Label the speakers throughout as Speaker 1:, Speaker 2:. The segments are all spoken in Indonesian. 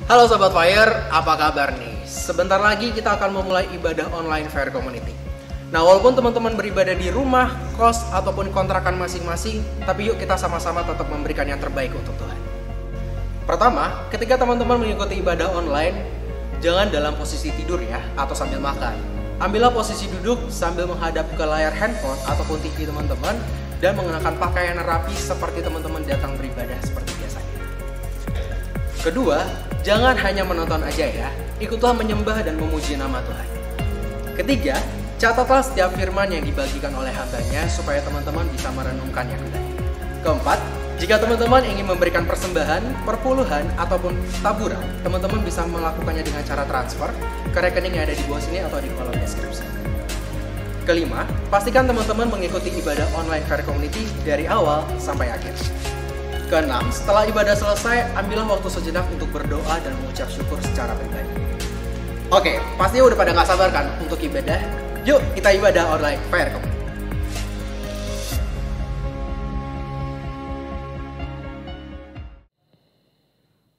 Speaker 1: Halo Sobat Fire, apa kabar nih? Sebentar lagi kita akan memulai ibadah online Fire Community. Nah, walaupun teman-teman beribadah di rumah, kos, ataupun kontrakan masing-masing, tapi yuk kita sama-sama tetap memberikan yang terbaik untuk Tuhan. Pertama, ketika teman-teman mengikuti ibadah online, jangan dalam posisi tidur ya, atau sambil makan. Ambillah posisi duduk sambil menghadap ke layar handphone ataupun TV teman-teman, dan mengenakan pakaian rapi seperti teman-teman datang beribadah seperti biasanya. Kedua, jangan hanya menonton aja ya, ikutlah menyembah dan memuji nama Tuhan. Ketiga, catatlah setiap firman yang dibagikan oleh hambanya supaya teman-teman bisa merenungkannya kembali. Keempat, jika teman-teman ingin memberikan persembahan, perpuluhan, ataupun taburan, teman-teman bisa melakukannya dengan cara transfer ke rekening yang ada di bawah sini atau di kolom deskripsi. Kelima, pastikan teman-teman mengikuti ibadah online Fire Community dari awal sampai akhir. Keenam, setelah ibadah selesai, ambillah waktu sejenak untuk berdoa dan mengucap syukur secara pribadi. Oke, pastinya udah pada gak sabar kan untuk ibadah? Yuk kita ibadah online Fire Community.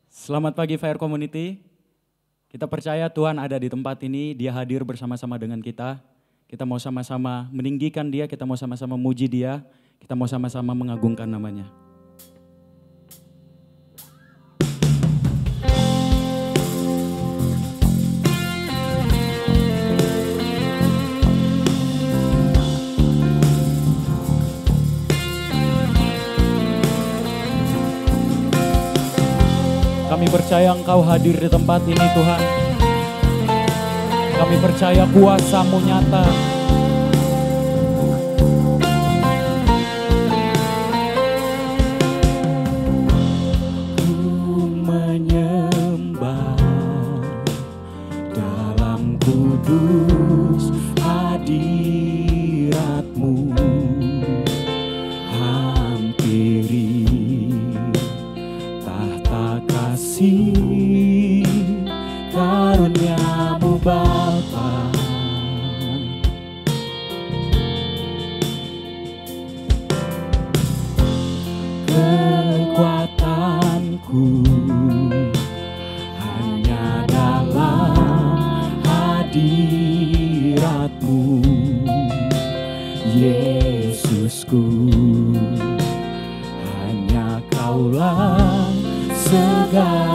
Speaker 2: Selamat pagi Fire Community. Kita percaya Tuhan ada di tempat ini, Dia hadir bersama-sama dengan kita. Kita mau sama-sama meninggikan Dia, kita mau sama-sama memuji Dia, kita mau sama-sama mengagungkan namanya. Kami percaya Engkau hadir di tempat ini Tuhan. Kami percaya kuasa-Mu nyata. Ku menyembah dalam kudus hadirat-Mu. Hampiri tahta kasih karunia-Mu Bapa. Kekuatanku hanya dalam hadirat-Mu, Yesusku. Hanya Kaulah segalanya.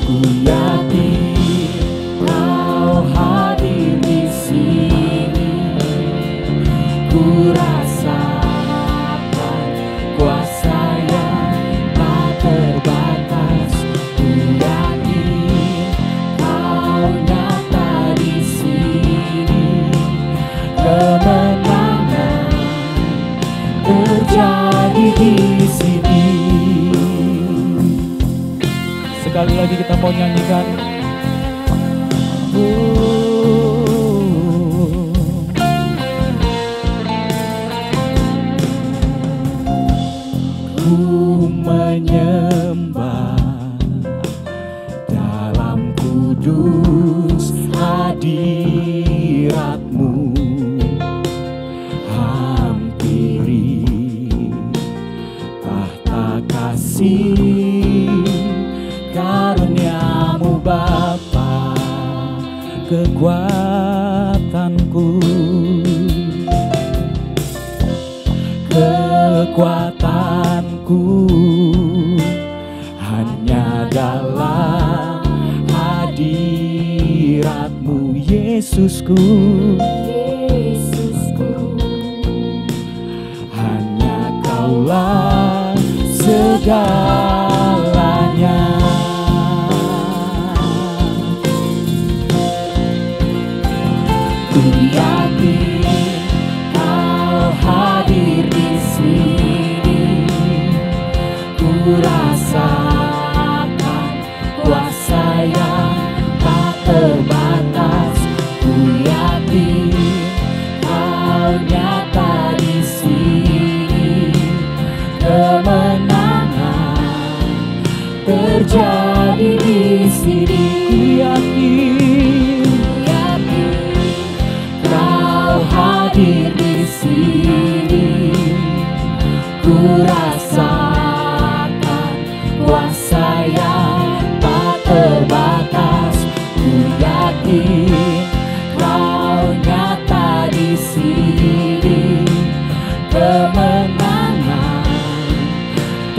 Speaker 2: Ku yakin Kau hadir di sini. Ku rasakan kuasa yang tak terbatas. Ku yakin Kau nyata di sini. Kemenangan terjadi di sini. Sekali lagi kita mau nyanyikan. Ku menyembah dalam kudus hadirat-Mu. Hampiri tahta kasih karunia-Mu Bapa. Kekuatanku, kekuatanku hanya dalam hadirat-Mu, Yesusku. Hanya Kaulah segalanya. Ku yakin Kau hadir di sini. Ku rasakan kuasa yang tak terbatas. Ku yakin Kau nyata di sini. Kemenangan terjadi di sini. Ku yakin Kau hadir di sini.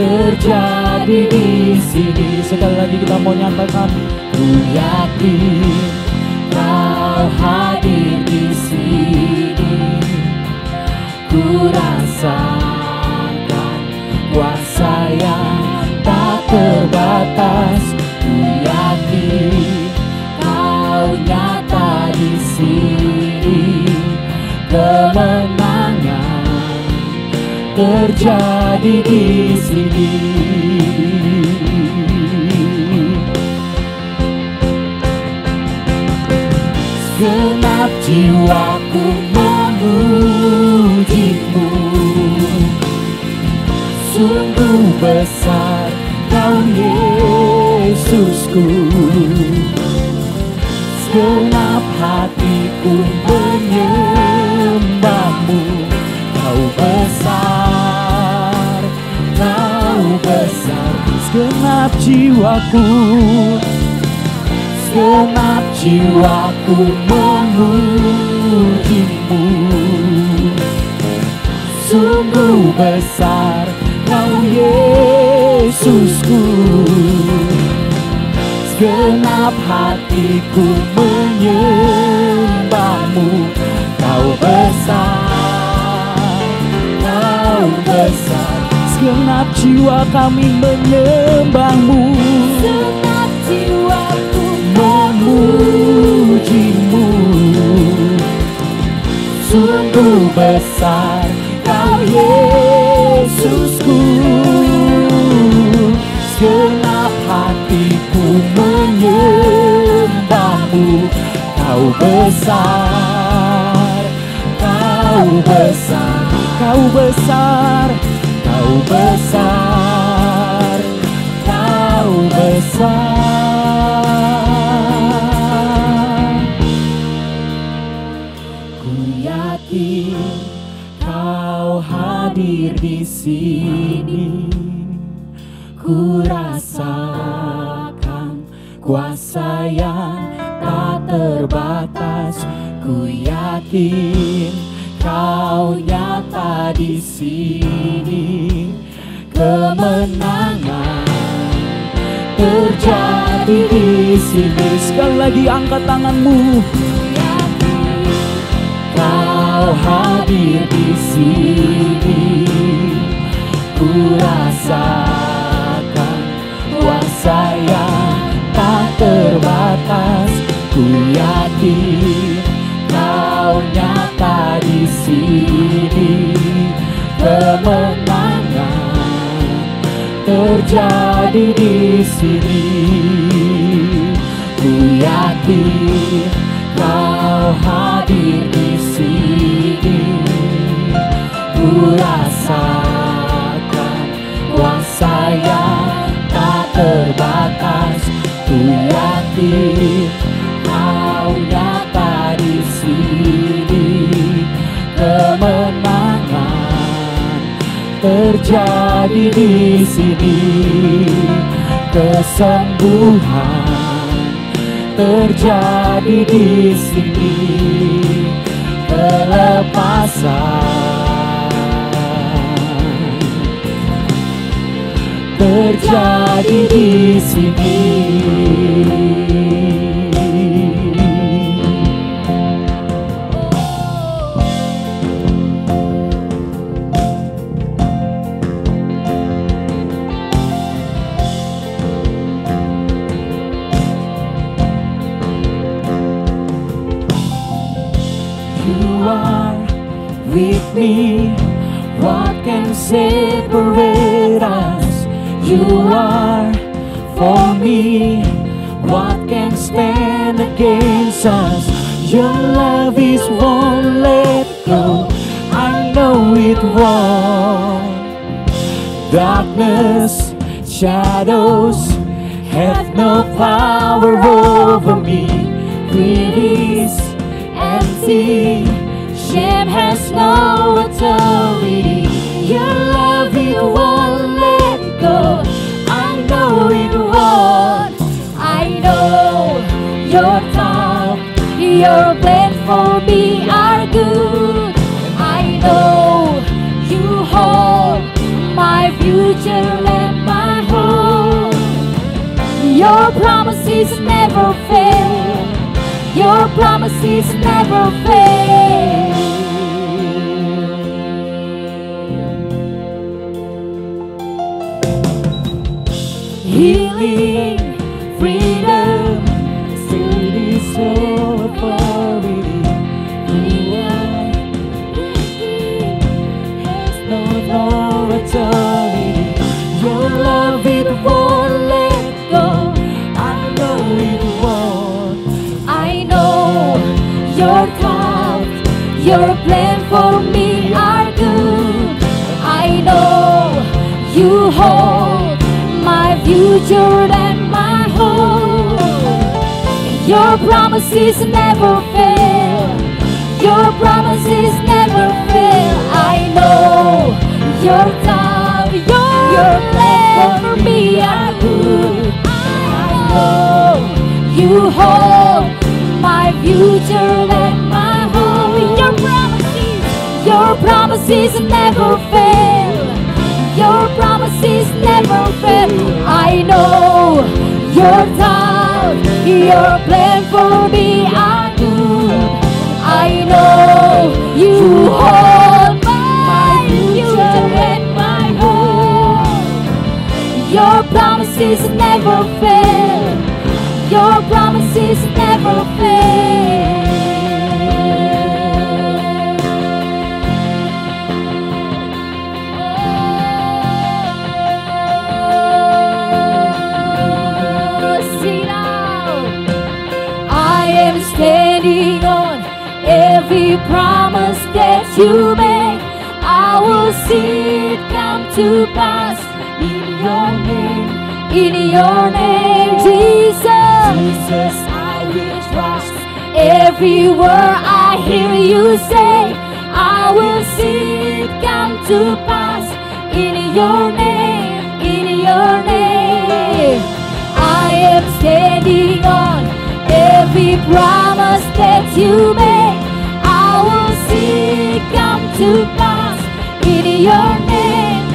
Speaker 2: terjadi di sini. Sekali lagi kita mau nyatakan, ku yakin Kau hadir di sini. Ku rasakan kuasa yang tak terbatas. Ku yakin Kau nyata di sini. Kemenangan terjadi di sini. Segenap jiwaku memuji-Mu. Sungguh besar Kau Yesusku. Segenap hatiku menyembah-Mu. Kau besar, Kau besar. Segenap jiwaku, segenap jiwaku memuji-Mu. Sungguh besar Kau Yesusku. Segenap hatiku menyembah-Mu. Kau besar, Kau besar. Segenap jiwa kami menyembah-Mu. Segenap jiwaku memuji-Mu. Sungguh besar Kau Yesusku. Segenap hatiku menyembah-Mu. Kau besar, Kau besar, Kau besar, Kau besar, Kau besar. Ku yakin Kau hadir di sini. Ku rasakan kuasa yang tak terbatas. Ku yakin Kau nyata di sini. Kemenangan terjadi di sini. Sekali lagi angkat tanganmu. Kau hadir di sini. Ku rasakan kuasa yang tak terbatas. Ku yakin Kau nyata di sini. Kemenangan terjadi di sini. Ku yakin Kau hadir di sini. Ku rasakan kuasa yang tak terbatas. Ku yakin Kau nyata di sini. Kemenangan terjadi di sini. Kesembuhan terjadi di sini. Kelepasan terjadi di sini. You are with me. What can separate us? You are for me. What can stand against us? Your love is won't let go. I know it won't. Darkness, shadows have no power over me. Grief is empty. Shame has no authority. Your love, it won't let go. I know it won't. I know your time, your plan for me are good. I know you hold my future.
Speaker 3: Your promises never fail. Your promises never fail. Healing, freedom, city soul authority. Has no authority. Your love it won't let go. I know it won't. I know your thoughts, your plan for me are good. I know you hold my future and my hope. Your promises never fail. Your promises never fail. I know your love, your plan for me are good. I know you hold my future and my hope. Your promises never fail. Your promises never fail. I know your thoughts, your plan for me are good. I know you hold my future and my hope. Your promises never fail. Your promises never fail. Standing on every promise that you make, I will see it come to pass in your name, Jesus. Jesus, I will trust every word I hear you say. I will see it come to pass in your name, I am standing on every promise that you make. I will see it come to pass in your name,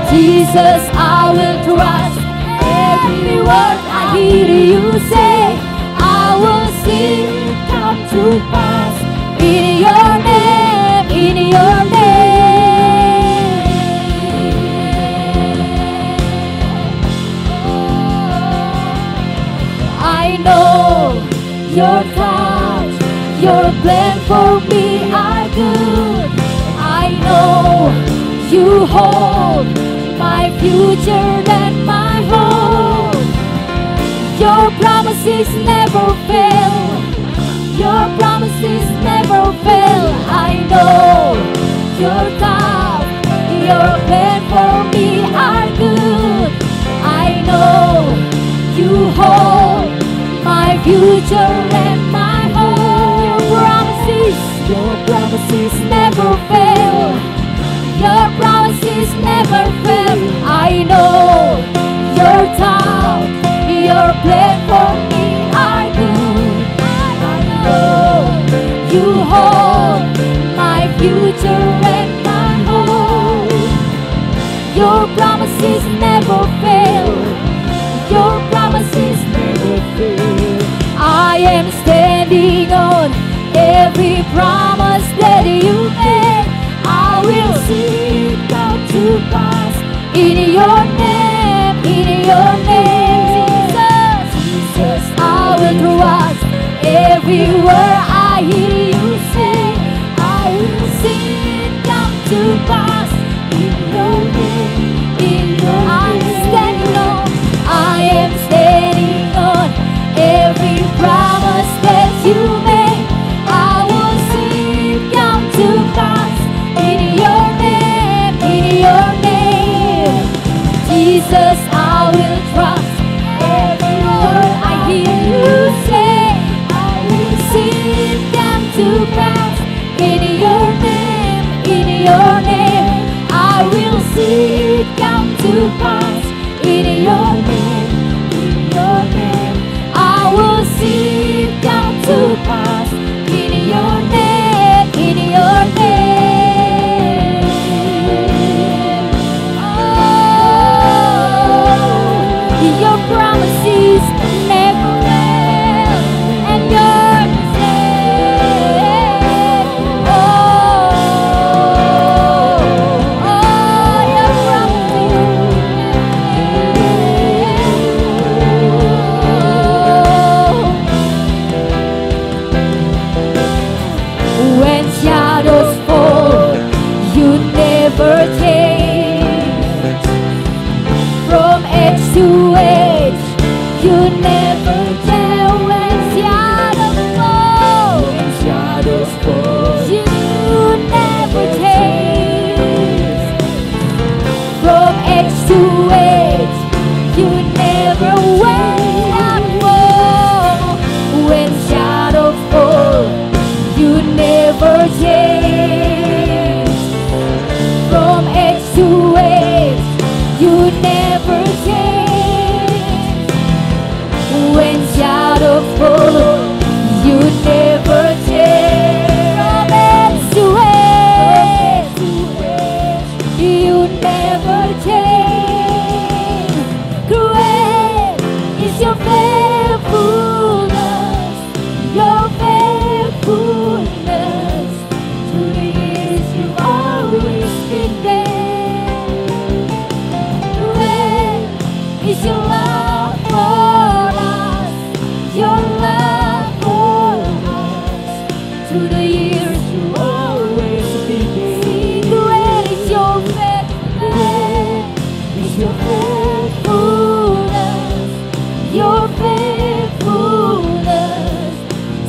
Speaker 3: Jesus, I will trust every word I hear you say. I will see it come to pass in your name, I know your thoughts, your plan for me are good. I know you hold my future and my hope. Your promises never fail. Your promises never fail. I know your thoughts, your plan for me are good. I know you hold my future and my hope. Your promises never fail. Your promises never fail. I know your thoughts, your plan for me are good. I know you hold my future and my hope. Your promises never fail. Your promises never fail. I am standing on every promise that you made. I will see it come to pass in your name, Jesus. Jesus, I will trust every word I hear you say. I will see it come to pass in your name, I'm standing on. I am standing on every promise that you make. I will see it come to pass in your name, Jesus. I will trust every word I hear you say. I will see it come When shadows fall, you never change. From age to age, you never tell. When shadows fall, you never change. From age to age, you never wait and fall. When shadows fall, you never change. From age to age, you never change. When shadows fall, you never change. From age to age, you never change. Great is your faithfulness, your faithfulness. To the years you've always been there. Great is your love for us, your love for us. To the years you've always been there. Great is your faithfulness, is your faithfulness, your faithfulness.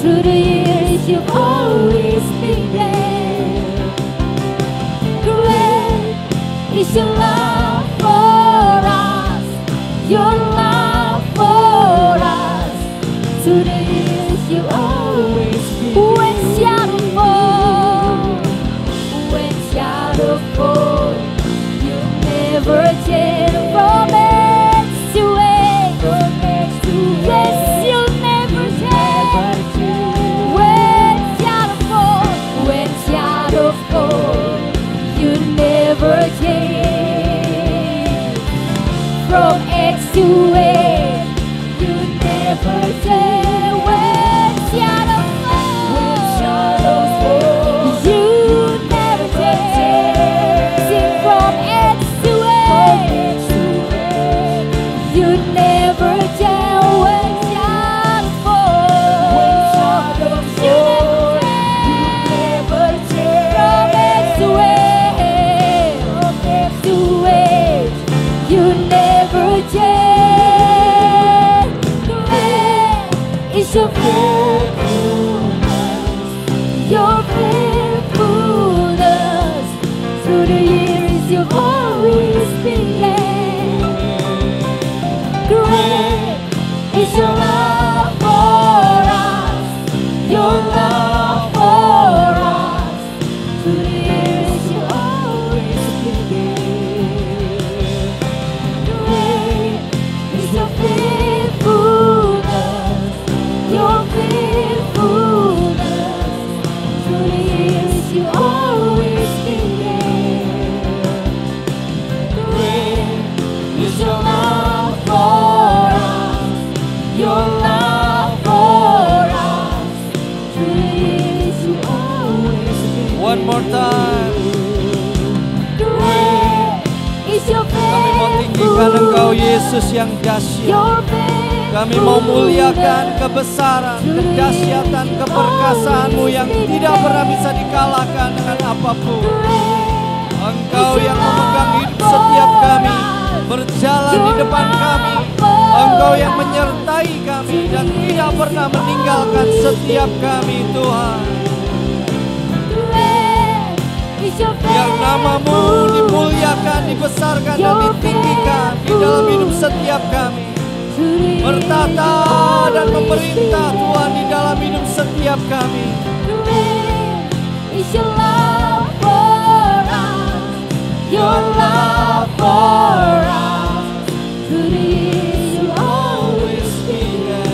Speaker 3: Through the years you've always been there. Great is your love for us, your love for us. Through the years you've always been there. When shadows fall, when shadows fall, you never change. From age to age, yes, you never change. When shadows fall, you never change. From age to age, you never change. When shadows fall, you never change. Sing from age to age, you never change. When shadows fall, you never change. From age to age, you never change. Great is your faithfulness, your faithfulness. Through the years you've always been there. Great is your love for us, your love for us. Through the years you've always been there. Great is your faithfulness, your faithfulness. Through the years you've always been there. Great is your love for us, your love for us. Through the years you've always been there.
Speaker 4: One more time.
Speaker 3: Great is your
Speaker 4: Kami mau tinggikan Engkau Yesus yang dahsyat.
Speaker 3: your
Speaker 4: Kami mau muliakan kebesaran, kedahsyatan, keperkasaanmu yang tidak pernah bisa dikalahkan dengan apapun. Engkau yang memegang hidup setiap kami, berjalan di depan kami. Engkau yang menyertai kami dan tidak pernah meninggalkan setiap kami, Tuhan. Biar namamu dimuliakan, dibesarkan dan ditinggikan di dalam hidup setiap kami. Bertata dan memerintah Tuhan di dalam hidup setiap kami.
Speaker 3: Is your love for us, your love for us. Through the years you always been there.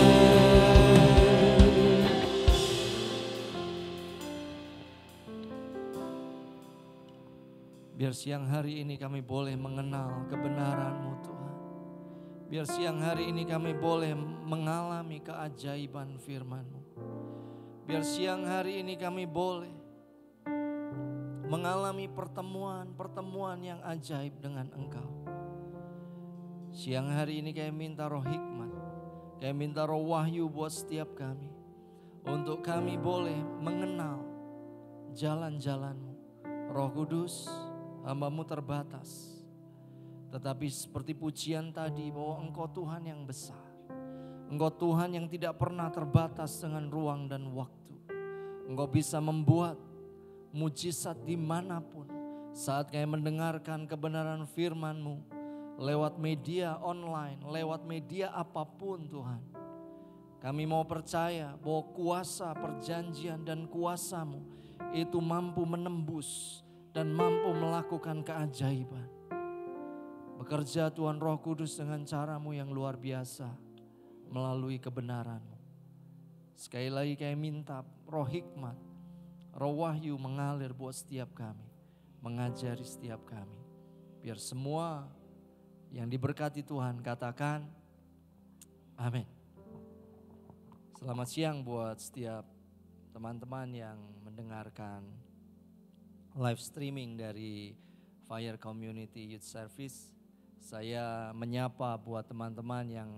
Speaker 4: Biar siang hari ini kami boleh mengenal kebenaran-Mu Tuhan. Biar siang hari ini kami boleh mengalami keajaiban firman-Mu. Biar siang hari ini kami boleh mengalami pertemuan-pertemuan yang ajaib dengan Engkau. Siang hari ini kami minta roh hikmat, kami minta roh wahyu buat setiap kami. Untuk kami boleh mengenal jalan-jalan-Mu. Roh Kudus, hamba-Mu terbatas. Tetapi seperti pujian tadi bahwa Engkau Tuhan yang besar. Engkau Tuhan yang tidak pernah terbatas dengan ruang dan waktu. Engkau bisa membuat mujizat dimanapun. Saat kami mendengarkan kebenaran firman-Mu lewat media online, lewat media apapun Tuhan. Kami mau percaya bahwa kuasa perjanjian dan kuasa-Mu itu mampu menembus dan mampu melakukan keajaiban. Bekerja Tuhan Roh Kudus dengan cara-Mu yang luar biasa melalui kebenaran-Mu. Sekali lagi kami minta roh hikmat, roh wahyu mengalir buat setiap kami, mengajari setiap kami. Biar semua yang diberkati Tuhan katakan amin. Selamat siang buat setiap teman-teman yang mendengarkan live streaming dari Fire Community Youth Service. Saya menyapa buat teman-teman yang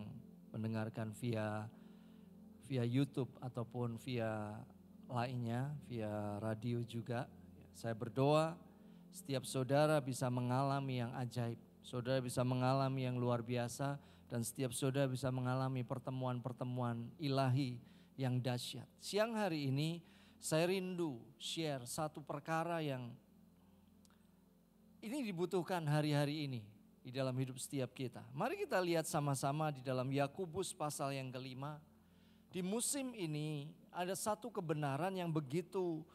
Speaker 4: mendengarkan via YouTube ataupun via lainnya, via radio juga. Saya berdoa setiap saudara bisa mengalami yang ajaib, saudara bisa mengalami yang luar biasa, dan setiap saudara bisa mengalami pertemuan-pertemuan ilahi yang dahsyat. Siang hari ini saya rindu share satu perkara yang ini dibutuhkan hari-hari ini di dalam hidup setiap kita. Mari kita lihat sama-sama di dalam Yakobus pasal yang kelima. Di musim ini ada satu kebenaran yang begitu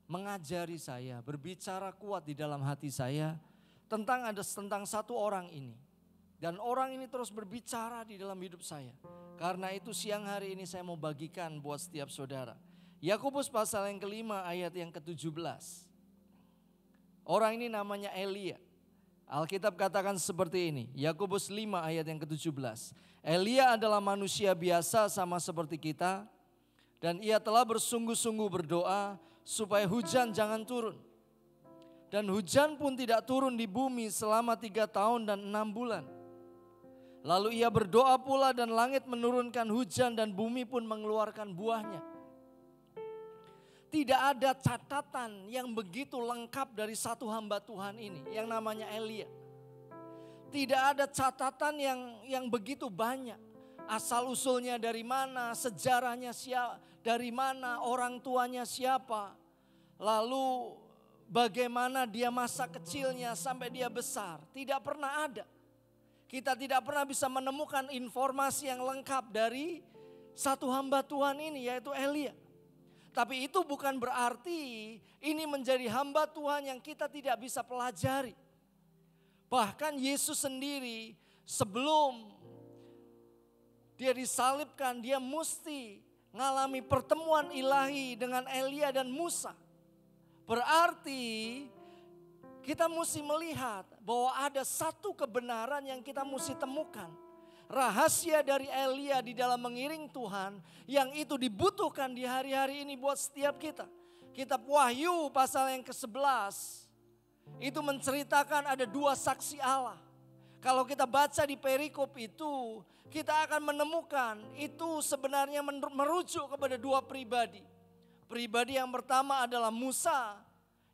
Speaker 4: mengajari saya, berbicara kuat di dalam hati saya tentang satu orang ini. Dan orang ini terus berbicara di dalam hidup saya. Karena itu siang hari ini saya mau bagikan buat setiap saudara. Yakobus pasal yang kelima ayat yang ke-17. Orang ini namanya Elia. Alkitab katakan seperti ini, Yakobus 5 ayat yang ke-17. Elia adalah manusia biasa sama seperti kita, dan ia telah bersungguh-sungguh berdoa supaya hujan jangan turun. Dan hujan pun tidak turun di bumi selama 3 tahun dan 6 bulan. Lalu ia berdoa pula dan langit menurunkan hujan dan bumi pun mengeluarkan buahnya. Tidak ada catatan yang begitu lengkap dari satu hamba Tuhan ini yang namanya Elia. Tidak ada catatan yang begitu banyak. Asal usulnya dari mana, sejarahnya siapa, dari mana, orang tuanya siapa. Lalu bagaimana dia masa kecilnya sampai dia besar. Tidak pernah ada. Kita tidak pernah bisa menemukan informasi yang lengkap dari satu hamba Tuhan ini yaitu Elia. Tapi itu bukan berarti ini menjadi hamba Tuhan yang kita tidak bisa pelajari. Bahkan Yesus sendiri sebelum dia disalibkan, dia mesti mengalami pertemuan ilahi dengan Elia dan Musa. Berarti kita mesti melihat bahwa ada satu kebenaran yang kita mesti temukan. Rahasia dari Elia di dalam mengiring Tuhan yang itu dibutuhkan di hari-hari ini buat setiap kita. Kitab Wahyu pasal yang ke-11 itu menceritakan ada 2 saksi Allah. Kalau kita baca di perikop itu, kita akan menemukan itu sebenarnya merujuk kepada 2 pribadi. Pribadi yang pertama adalah Musa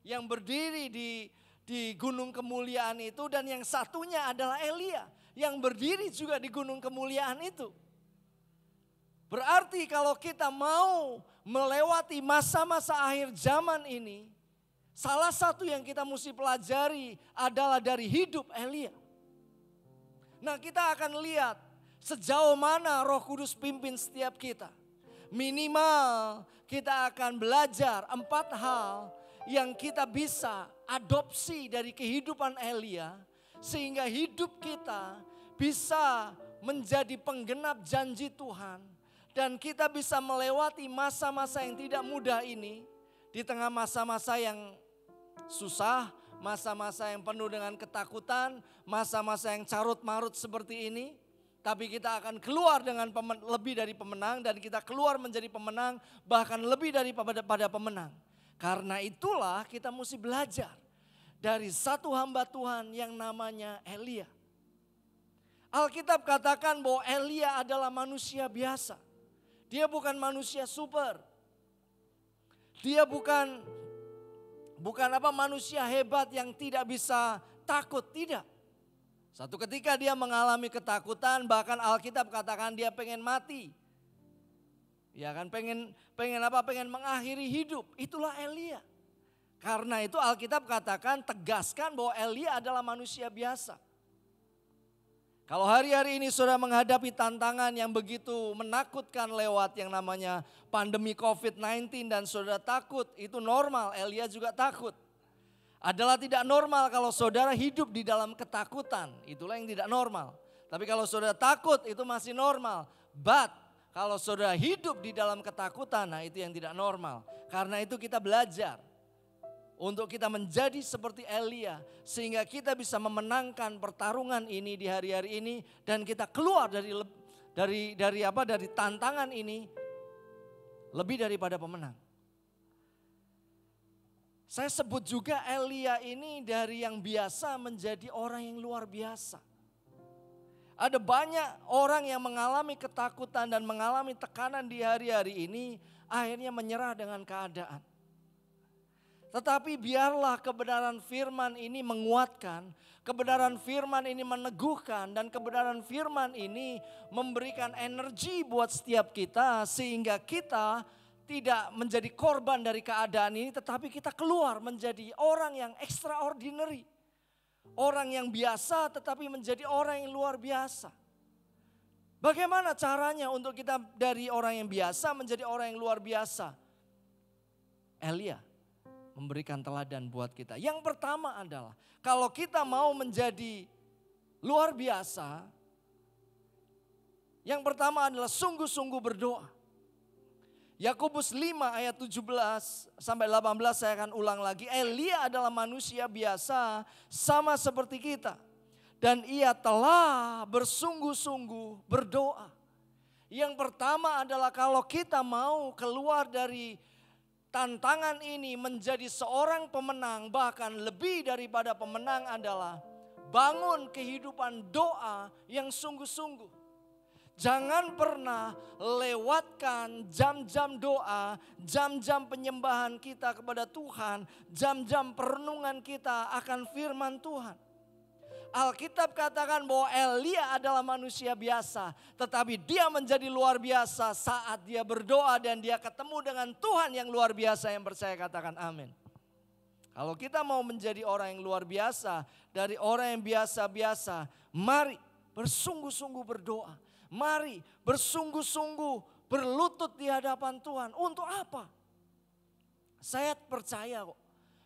Speaker 4: yang berdiri di gunung kemuliaan itu, dan yang satunya adalah Elia yang berdiri juga di gunung kemuliaan itu. Berarti kalau kita mau melewati masa-masa akhir zaman ini, salah satu yang kita mesti pelajari adalah dari hidup Elia. Nah, kita akan lihat sejauh mana Roh Kudus pimpin setiap kita. Minimal kita akan belajar 4 hal yang kita bisa adopsi dari kehidupan Elia, sehingga hidup kita bisa menjadi penggenap janji Tuhan. Dan kita bisa melewati masa-masa yang tidak mudah ini. Di tengah masa-masa yang susah, masa-masa yang penuh dengan ketakutan, masa-masa yang carut-marut seperti ini. Tapi kita akan keluar dengan lebih dari pemenang, dan kita keluar menjadi pemenang, bahkan lebih daripada pemenang. Karena itulah kita mesti belajar dari satu hamba Tuhan yang namanya Elia. Alkitab katakan bahwa Elia adalah manusia biasa. Dia bukan manusia super. Dia bukan bukan manusia hebat yang tidak bisa takut, tidak. Satu ketika dia mengalami ketakutan, bahkan Alkitab katakan dia pengen mati. Ya kan, pengen mengakhiri hidup. Itulah Elia. Karena itu Alkitab katakan, tegaskan bahwa Elia adalah manusia biasa. Kalau hari-hari ini saudara menghadapi tantangan yang begitu menakutkan lewat yang namanya pandemi COVID-19 dan saudara takut, itu normal, Elia juga takut. Adalah tidak normal kalau saudara hidup di dalam ketakutan, itulah yang tidak normal. Tapi kalau saudara takut itu masih normal. But kalau saudara hidup di dalam ketakutan, nah itu yang tidak normal. Karena itu kita belajar untuk kita menjadi seperti Elia, sehingga kita bisa memenangkan pertarungan ini di hari-hari ini, dan kita keluar dari tantangan ini lebih daripada pemenang. Saya sebut juga Elia ini dari yang biasa menjadi orang yang luar biasa. Ada banyak orang yang mengalami ketakutan dan mengalami tekanan di hari-hari ini, akhirnya menyerah dengan keadaan. Tetapi biarlah kebenaran firman ini menguatkan, kebenaran firman ini meneguhkan, dan kebenaran firman ini memberikan energi buat setiap kita, sehingga kita tidak menjadi korban dari keadaan ini, tetapi kita keluar menjadi orang yang extraordinary. Orang yang biasa tetapi menjadi orang yang luar biasa. Bagaimana caranya untuk kita dari orang yang biasa menjadi orang yang luar biasa? Elia memberikan teladan buat kita. Yang pertama adalah kalau kita mau menjadi luar biasa, yang pertama adalah sungguh-sungguh berdoa. Yakobus 5 ayat 17 sampai 18 saya akan ulang lagi. Elia adalah manusia biasa sama seperti kita. Dan ia telah bersungguh-sungguh berdoa. Yang pertama adalah kalau kita mau keluar dari tantangan ini menjadi seorang pemenang, bahkan lebih daripada pemenang, adalah bangun kehidupan doa yang sungguh-sungguh. Jangan pernah lewatkan jam-jam doa, jam-jam penyembahan kita kepada Tuhan, jam-jam perenungan kita akan firman Tuhan. Alkitab katakan bahwa Elia adalah manusia biasa, tetapi dia menjadi luar biasa saat dia berdoa dan dia ketemu dengan Tuhan yang luar biasa. Yang percaya katakan amin. Kalau kita mau menjadi orang yang luar biasa dari orang yang biasa-biasa, mari bersungguh-sungguh berdoa. Mari bersungguh-sungguh berlutut di hadapan Tuhan. Untuk apa? Saya percaya kok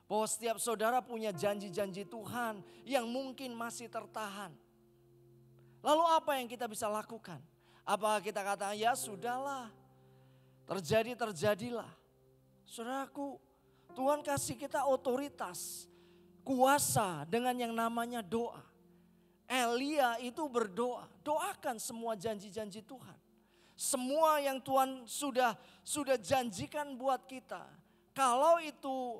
Speaker 4: bahwa setiap saudara punya janji-janji Tuhan yang mungkin masih tertahan. Lalu apa yang kita bisa lakukan? Apakah kita katakan ya sudahlah, terjadilah. Saudaraku, Tuhan kasih kita otoritas, kuasa dengan yang namanya doa. Elia itu berdoa, doakan semua janji-janji Tuhan. Semua yang Tuhan sudah janjikan buat kita. Kalau itu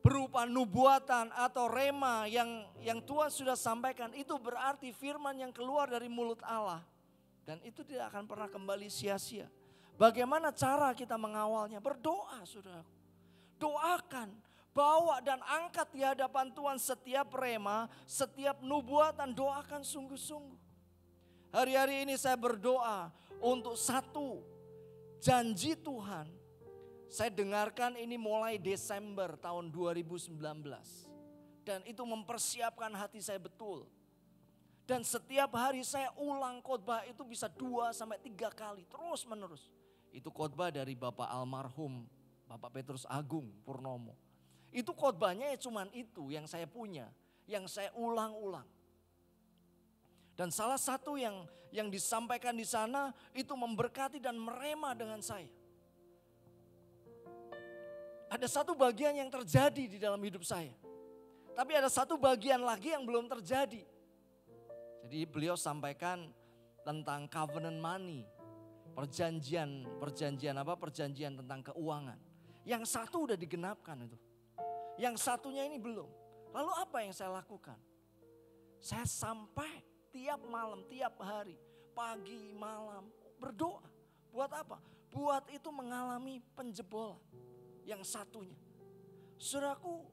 Speaker 4: berupa nubuatan atau rema yang Tuhan sudah sampaikan, itu berarti firman yang keluar dari mulut Allah. Dan itu tidak akan pernah kembali sia-sia. Bagaimana cara kita mengawalnya? Berdoa, saudaraku. Doakan. Bawa dan angkat di hadapan Tuhan setiap rema, setiap nubuatan, doakan sungguh-sungguh. Hari-hari ini saya berdoa untuk satu janji Tuhan. Saya dengarkan ini mulai Desember tahun 2019. Dan itu mempersiapkan hati saya betul. Dan setiap hari saya ulang khotbah itu bisa 2-3 kali terus menerus. Itu khotbah dari Bapak almarhum, Bapak Petrus Agung Purnomo. Itu khotbahnya cuman itu yang saya punya, yang saya ulang-ulang. Dan salah satu yang disampaikan di sana itu memberkati dan merema dengan saya. Ada satu bagian yang terjadi di dalam hidup saya. Tapi ada satu bagian lagi yang belum terjadi. Jadi beliau sampaikan tentang covenant money, perjanjian tentang keuangan. Yang satu udah digenapkan itu. Yang satunya ini belum. Lalu apa yang saya lakukan? Saya sampai tiap malam, tiap hari, pagi, malam berdoa. Buat apa? Buat itu mengalami penjebolan. Yang satunya. Saudaraku,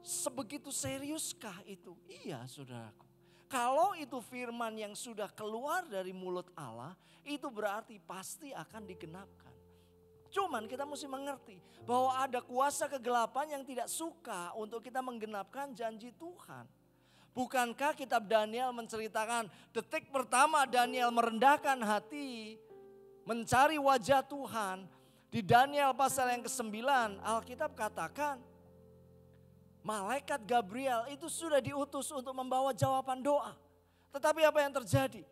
Speaker 4: sebegitu seriuskah itu? Iya saudaraku. Kalau itu firman yang sudah keluar dari mulut Allah, itu berarti pasti akan digenapkan. Cuman kita mesti mengerti bahwa ada kuasa kegelapan yang tidak suka untuk kita menggenapkan janji Tuhan. Bukankah kitab Daniel menceritakan detik pertama Daniel merendahkan hati, mencari wajah Tuhan. Di Daniel pasal yang ke-9 Alkitab katakan malaikat Gabriel itu sudah diutus untuk membawa jawaban doa. Tetapi apa yang terjadi?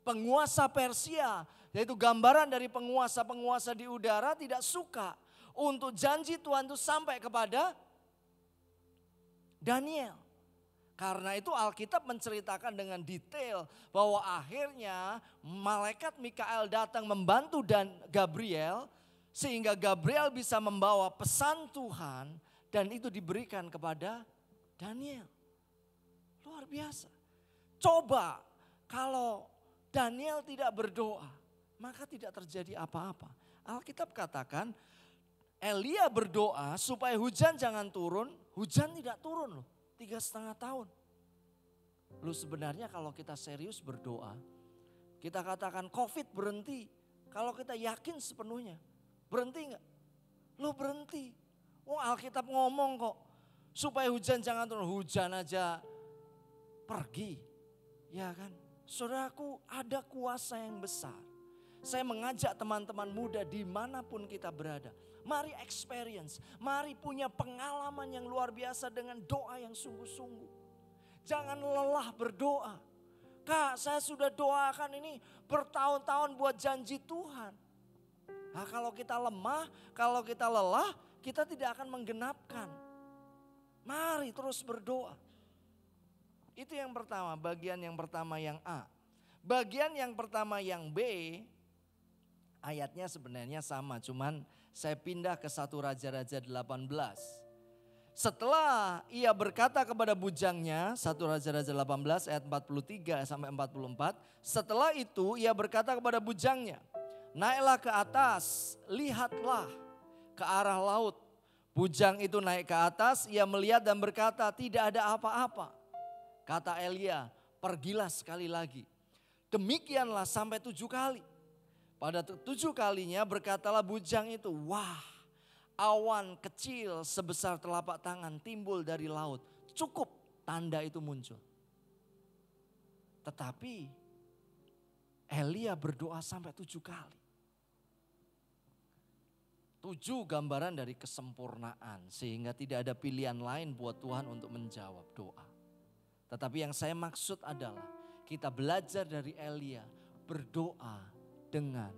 Speaker 4: Penguasa Persia, yaitu gambaran dari penguasa-penguasa di udara, tidak suka untuk janji Tuhan itu sampai kepada Daniel. Karena itu Alkitab menceritakan dengan detail bahwa akhirnya malaikat Mikael datang membantu Gabriel, sehingga Gabriel bisa membawa pesan Tuhan dan itu diberikan kepada Daniel. Luar biasa. Coba kalau Daniel tidak berdoa, maka tidak terjadi apa-apa. Alkitab katakan Elia berdoa supaya hujan jangan turun, hujan tidak turun loh, 3,5 tahun. Lu sebenarnya kalau kita serius berdoa, kita katakan COVID berhenti, kalau kita yakin sepenuhnya, berhenti enggak? Lu berhenti. Oh Alkitab ngomong kok, supaya hujan jangan turun, hujan aja pergi, ya kan? Saudaraku, ada kuasa yang besar. Saya mengajak teman-teman muda dimanapun kita berada. Mari experience, mari punya pengalaman yang luar biasa dengan doa yang sungguh-sungguh. Jangan lelah berdoa. Kak, saya sudah doakan ini bertahun-tahun buat janji Tuhan. Nah kalau kita lemah, kalau kita lelah, kita tidak akan menggenapkan. Mari terus berdoa. Itu yang pertama, bagian yang pertama yang A. Bagian yang pertama yang B, ayatnya sebenarnya sama, cuman saya pindah ke 1 Raja-Raja 18. Setelah ia berkata kepada bujangnya, 1 Raja-Raja 18 ayat 43 sampai 44. Setelah itu ia berkata kepada bujangnya, naiklah ke atas, lihatlah ke arah laut. Bujang itu naik ke atas, ia melihat dan berkata, tidak ada apa-apa. Kata Elia, pergilah sekali lagi. Demikianlah sampai 7 kali. Pada 7 kalinya berkatalah bujang itu, wah, awan kecil sebesar telapak tangan timbul dari laut. Cukup tanda itu muncul. Tetapi Elia berdoa sampai 7 kali. 7 gambaran dari kesempurnaan, sehingga tidak ada pilihan lain buat Tuhan untuk menjawab doa. Tetapi yang saya maksud adalah kita belajar dari Elia berdoa dengan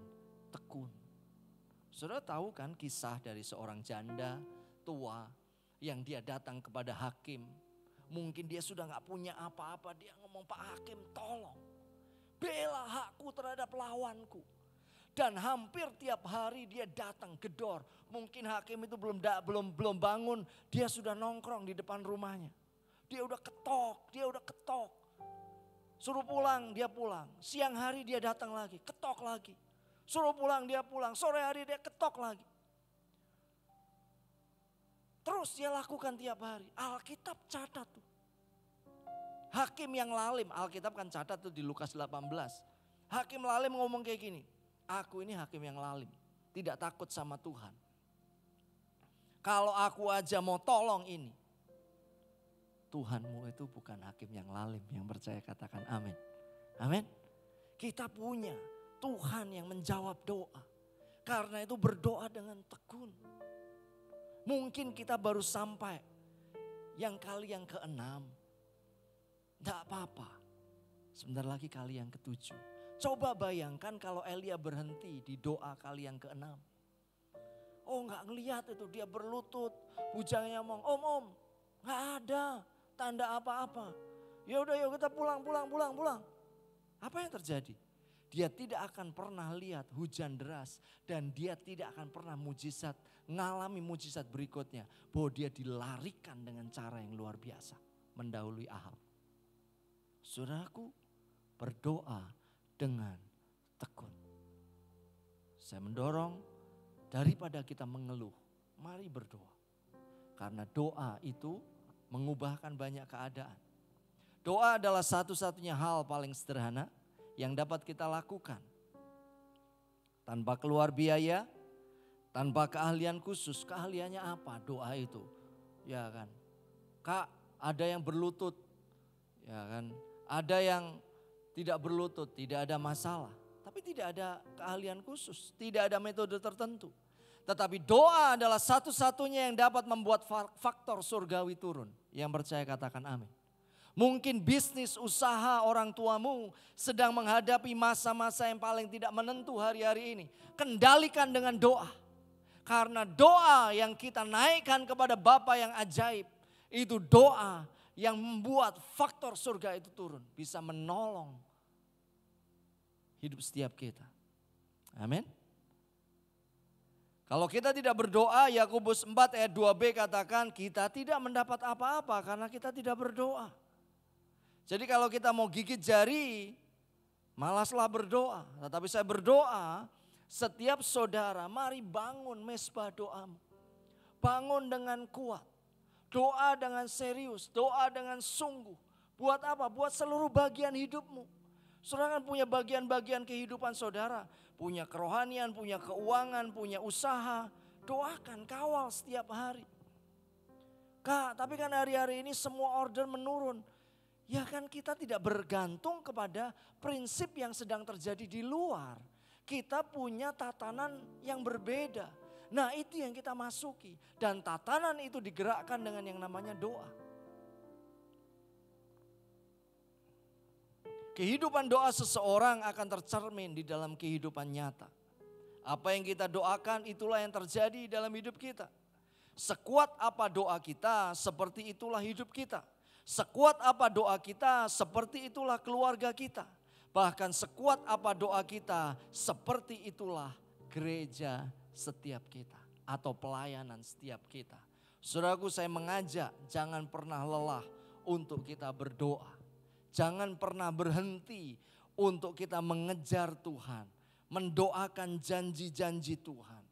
Speaker 4: tekun. Saudara tahu kan kisah dari seorang janda tua yang dia datang kepada hakim. Mungkin dia sudah gak punya apa-apa, dia ngomong, Pak Hakim tolong bela hakku terhadap lawanku. Dan hampir tiap hari dia datang gedor. Mungkin hakim itu belum bangun, dia sudah nongkrong di depan rumahnya. Dia udah ketok. Suruh pulang, dia pulang. Siang hari dia datang lagi, ketok lagi. Suruh pulang, dia pulang. Sore hari dia ketok lagi. Terus dia lakukan tiap hari. Alkitab catat tuh. Hakim yang lalim, Alkitab kan catat tuh di Lukas 18. Hakim lalim ngomong kayak gini, aku ini hakim yang lalim, tidak takut sama Tuhan. Kalau aku aja mau tolong ini, Tuhanmu itu bukan hakim yang lalim. Yang percaya katakan amin. Amin. Kita punya Tuhan yang menjawab doa. Karena itu berdoa dengan tekun. Mungkin kita baru sampai yang kali yang ke-6. Tidak apa-apa. Sebentar lagi kali yang ke-7. Coba bayangkan kalau Elia berhenti di doa kali yang ke-6. Oh gak ngelihat itu, dia berlutut. Bujangnya ngomong, om gak ada tanda apa-apa. Ya udah yuk kita pulang. Apa yang terjadi? Dia tidak akan pernah lihat hujan deras dan dia tidak akan pernah ngalami mujizat berikutnya bahwa dia dilarikan dengan cara yang luar biasa mendahului Ahab. Saudaraku, berdoa dengan tekun. Saya mendorong daripada kita mengeluh, mari berdoa. Karena doa itu mengubahkan banyak keadaan. Doa adalah satu-satunya hal paling sederhana yang dapat kita lakukan. Tanpa keluar biaya, tanpa keahlian khusus. Keahliannya apa? Doa itu. Ya kan. Kak, ada yang berlutut. Ya kan. Ada yang tidak berlutut, tidak ada masalah. Tapi tidak ada keahlian khusus, tidak ada metode tertentu. Tetapi doa adalah satu-satunya yang dapat membuat faktor surgawi turun. Yang percaya katakan amin. Mungkin bisnis usaha orang tuamu sedang menghadapi masa-masa yang paling tidak menentu hari-hari ini. Kendalikan dengan doa. Karena doa yang kita naikkan kepada Bapa yang ajaib, itu doa yang membuat faktor surga itu turun. Bisa menolong hidup setiap kita. Amin. Kalau kita tidak berdoa, Yakobus 4 ayat 2b katakan kita tidak mendapat apa-apa karena kita tidak berdoa. Jadi kalau kita mau gigit jari, malaslah berdoa. Tetapi saya berdoa, setiap saudara mari bangun mesbah doamu. Bangun dengan kuat. Doa dengan serius, doa dengan sungguh. Buat apa? Buat seluruh bagian hidupmu. Saudara kan punya bagian-bagian kehidupan saudara. Punya kerohanian, punya keuangan, punya usaha. Doakan, kawal setiap hari. Kak, tapi kan hari-hari ini semua order menurun. Ya kan kita tidak bergantung kepada prinsip yang sedang terjadi di luar. Kita punya tatanan yang berbeda. Nah itu yang kita masuki. Dan tatanan itu digerakkan dengan yang namanya doa. Kehidupan doa seseorang akan tercermin di dalam kehidupan nyata. Apa yang kita doakan itulah yang terjadi dalam hidup kita. Sekuat apa doa kita, seperti itulah hidup kita. Sekuat apa doa kita, seperti itulah keluarga kita. Bahkan sekuat apa doa kita, seperti itulah gereja setiap kita. Atau pelayanan setiap kita. Saudaraku, saya mengajak jangan pernah lelah untuk kita berdoa. Jangan pernah berhenti untuk kita mengejar Tuhan. Mendoakan janji-janji Tuhan.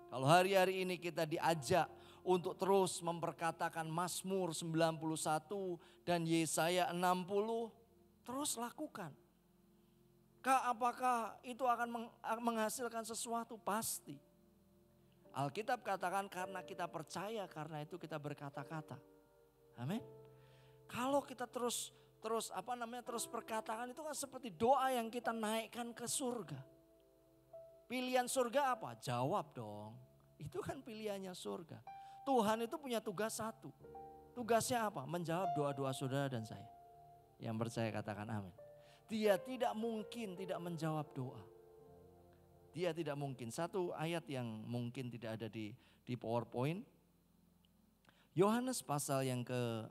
Speaker 4: Kalau hari-hari ini kita diajak untuk terus memperkatakan Mazmur 91 dan Yesaya 60, terus lakukan. Kak, apakah itu akan menghasilkan sesuatu? Pasti. Alkitab katakan karena kita percaya, karena itu kita berkata-kata. Amin. Kalau kita terus perkataan itu kan seperti doa yang kita naikkan ke surga. Pilihan surga apa? Jawab dong. Itu kan pilihannya surga. Tuhan itu punya tugas satu. Tugasnya apa? Menjawab doa-doa saudara dan saya. Yang percaya katakan amin. Dia tidak mungkin tidak menjawab doa. Dia tidak mungkin. Satu ayat yang mungkin tidak ada di PowerPoint. Yohanes pasal yang ke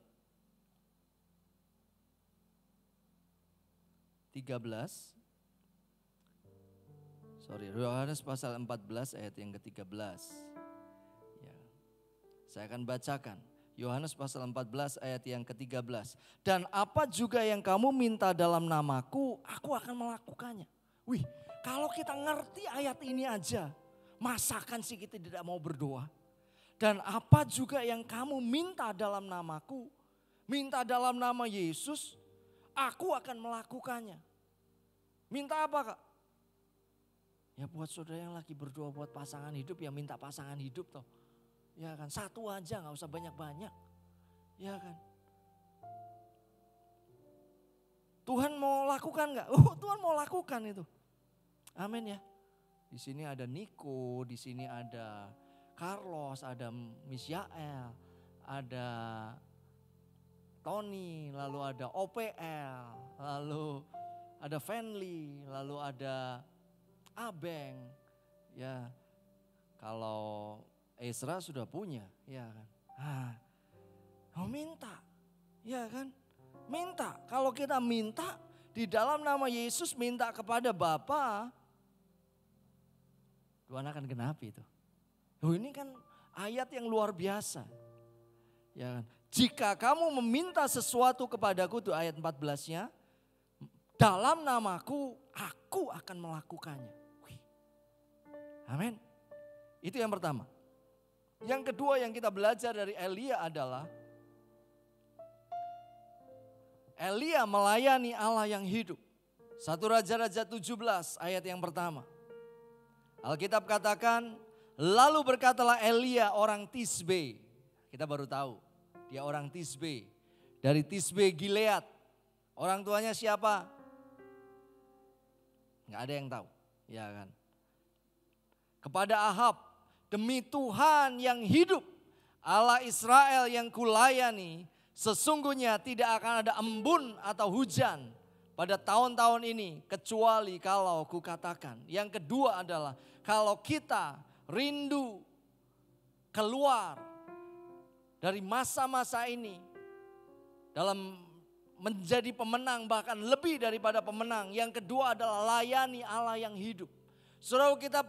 Speaker 4: 13. Yohanes pasal 14 ayat yang ke-13. Ya. Saya akan bacakan. Yohanes pasal 14 ayat yang ke-13. Dan apa juga yang kamu minta dalam namaku, aku akan melakukannya. Wih, kalau kita ngerti ayat ini aja, masakan sih kita tidak mau berdoa? Dan apa juga yang kamu minta dalam namaku, minta dalam nama Yesus, aku akan melakukannya. Minta apa, Kak? Ya buat saudara yang lagi berdoa buat pasangan hidup, ya minta pasangan hidup toh. Ya kan, satu aja, gak usah banyak-banyak. Ya kan. Tuhan mau lakukan gak? Oh, Tuhan mau lakukan itu. Amin ya. Di sini ada Niko, di sini ada Carlos, ada Miss Yael, ada Tony, lalu ada OPL, lalu ada Fenly, lalu ada Abeng. Ya, kalau Ezra sudah punya, ya kan. Mau minta, ya kan. Minta, kalau kita minta di dalam nama Yesus, minta kepada Bapa, Tuhan akan genapi itu. Oh, ini kan ayat yang luar biasa. Ya kan? Jika kamu meminta sesuatu kepadaku, itu ayat 14-nya, dalam namaku, aku akan melakukannya. Wih. Amin. Itu yang pertama. Yang kedua yang kita belajar dari Elia adalah Elia melayani Allah yang hidup. 1 Raja-Raja 17 ayat yang pertama. Alkitab katakan, lalu berkatalah Elia orang Tisbe. Kita baru tahu, dia orang Tisbe. Dari Tisbe Gilead. Orang tuanya siapa? Nggak ada yang tahu, ya kan? Kepada Ahab, demi Tuhan yang hidup, Allah Israel yang kulayani, sesungguhnya tidak akan ada embun atau hujan pada tahun-tahun ini kecuali kalau kukatakan. Yang kedua adalah kalau kita rindu keluar dari masa-masa ini dalam menjadi pemenang, bahkan lebih daripada pemenang. Yang kedua adalah layani Allah yang hidup. Saudara, kita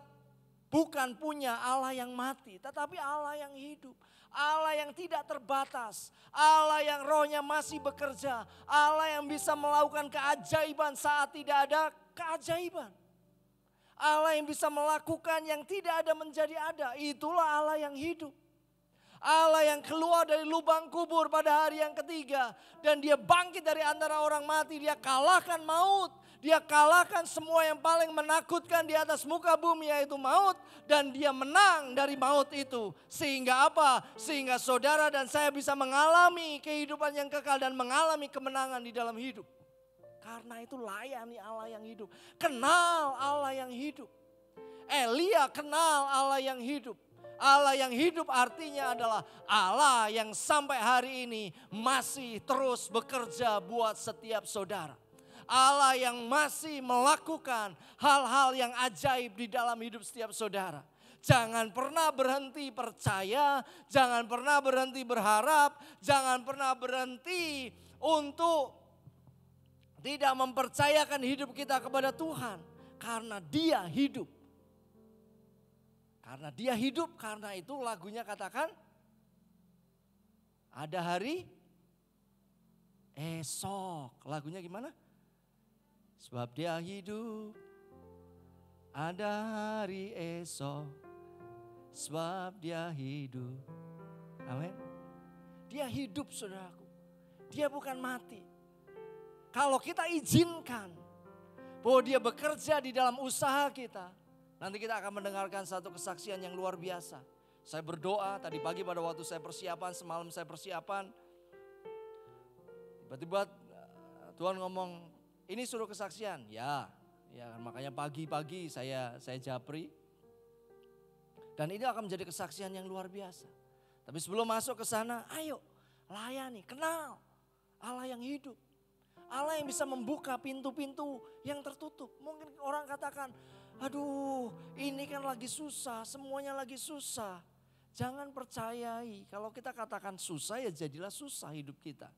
Speaker 4: bukan punya Allah yang mati, tetapi Allah yang hidup. Allah yang tidak terbatas. Allah yang rohnya masih bekerja. Allah yang bisa melakukan keajaiban saat tidak ada keajaiban. Allah yang bisa melakukan yang tidak ada menjadi ada. Itulah Allah yang hidup. Allah yang keluar dari lubang kubur pada hari yang ketiga. Dan dia bangkit dari antara orang mati. Dia kalahkan maut. Dia kalahkan semua yang paling menakutkan di atas muka bumi, yaitu maut. Dan dia menang dari maut itu. Sehingga apa? Sehingga saudara dan saya bisa mengalami kehidupan yang kekal dan mengalami kemenangan di dalam hidup. Karena itu layani Allah yang hidup. Kenal Allah yang hidup. Elia kenal Allah yang hidup. Allah yang hidup artinya adalah Allah yang sampai hari ini masih terus bekerja buat setiap saudara. Allah yang masih melakukan hal-hal yang ajaib di dalam hidup setiap saudara. Jangan pernah berhenti percaya, jangan pernah berhenti berharap, jangan pernah berhenti untuk tidak mempercayakan hidup kita kepada Tuhan. Karena Dia hidup. Karena Dia hidup, karena itu lagunya katakan, ada hari esok. Lagunya gimana? Sebab Dia hidup, ada hari esok. Sebab Dia hidup. Amin. Dia hidup, saudaraku. Dia bukan mati. Kalau kita izinkan bahwa Dia bekerja di dalam usaha kita, nanti kita akan mendengarkan satu kesaksian yang luar biasa. Saya berdoa tadi pagi pada waktu saya persiapan, semalam saya persiapan. Tiba-tiba Tuhan ngomong, ini suruh kesaksian. Ya makanya pagi-pagi saya japri. Dan ini akan menjadi kesaksian yang luar biasa. Tapi sebelum masuk ke sana, ayo layani, kenal Allah yang hidup. Allah yang bisa membuka pintu-pintu yang tertutup. Mungkin orang katakan, aduh ini kan lagi susah, semuanya lagi susah. Jangan percayai, kalau kita katakan susah ya jadilah susah hidup kita.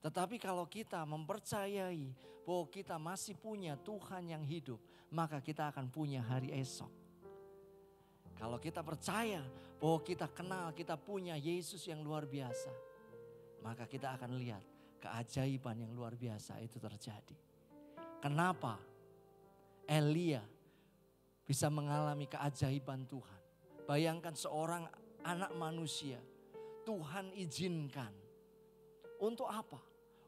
Speaker 4: Tetapi kalau kita mempercayai bahwa kita masih punya Tuhan yang hidup, maka kita akan punya hari esok. Kalau kita percaya bahwa kita kenal, kita punya Yesus yang luar biasa, maka kita akan lihat keajaiban yang luar biasa itu terjadi. Kenapa Elia bisa mengalami keajaiban Tuhan? Bayangkan seorang anak manusia, Tuhan izinkan. Untuk apa?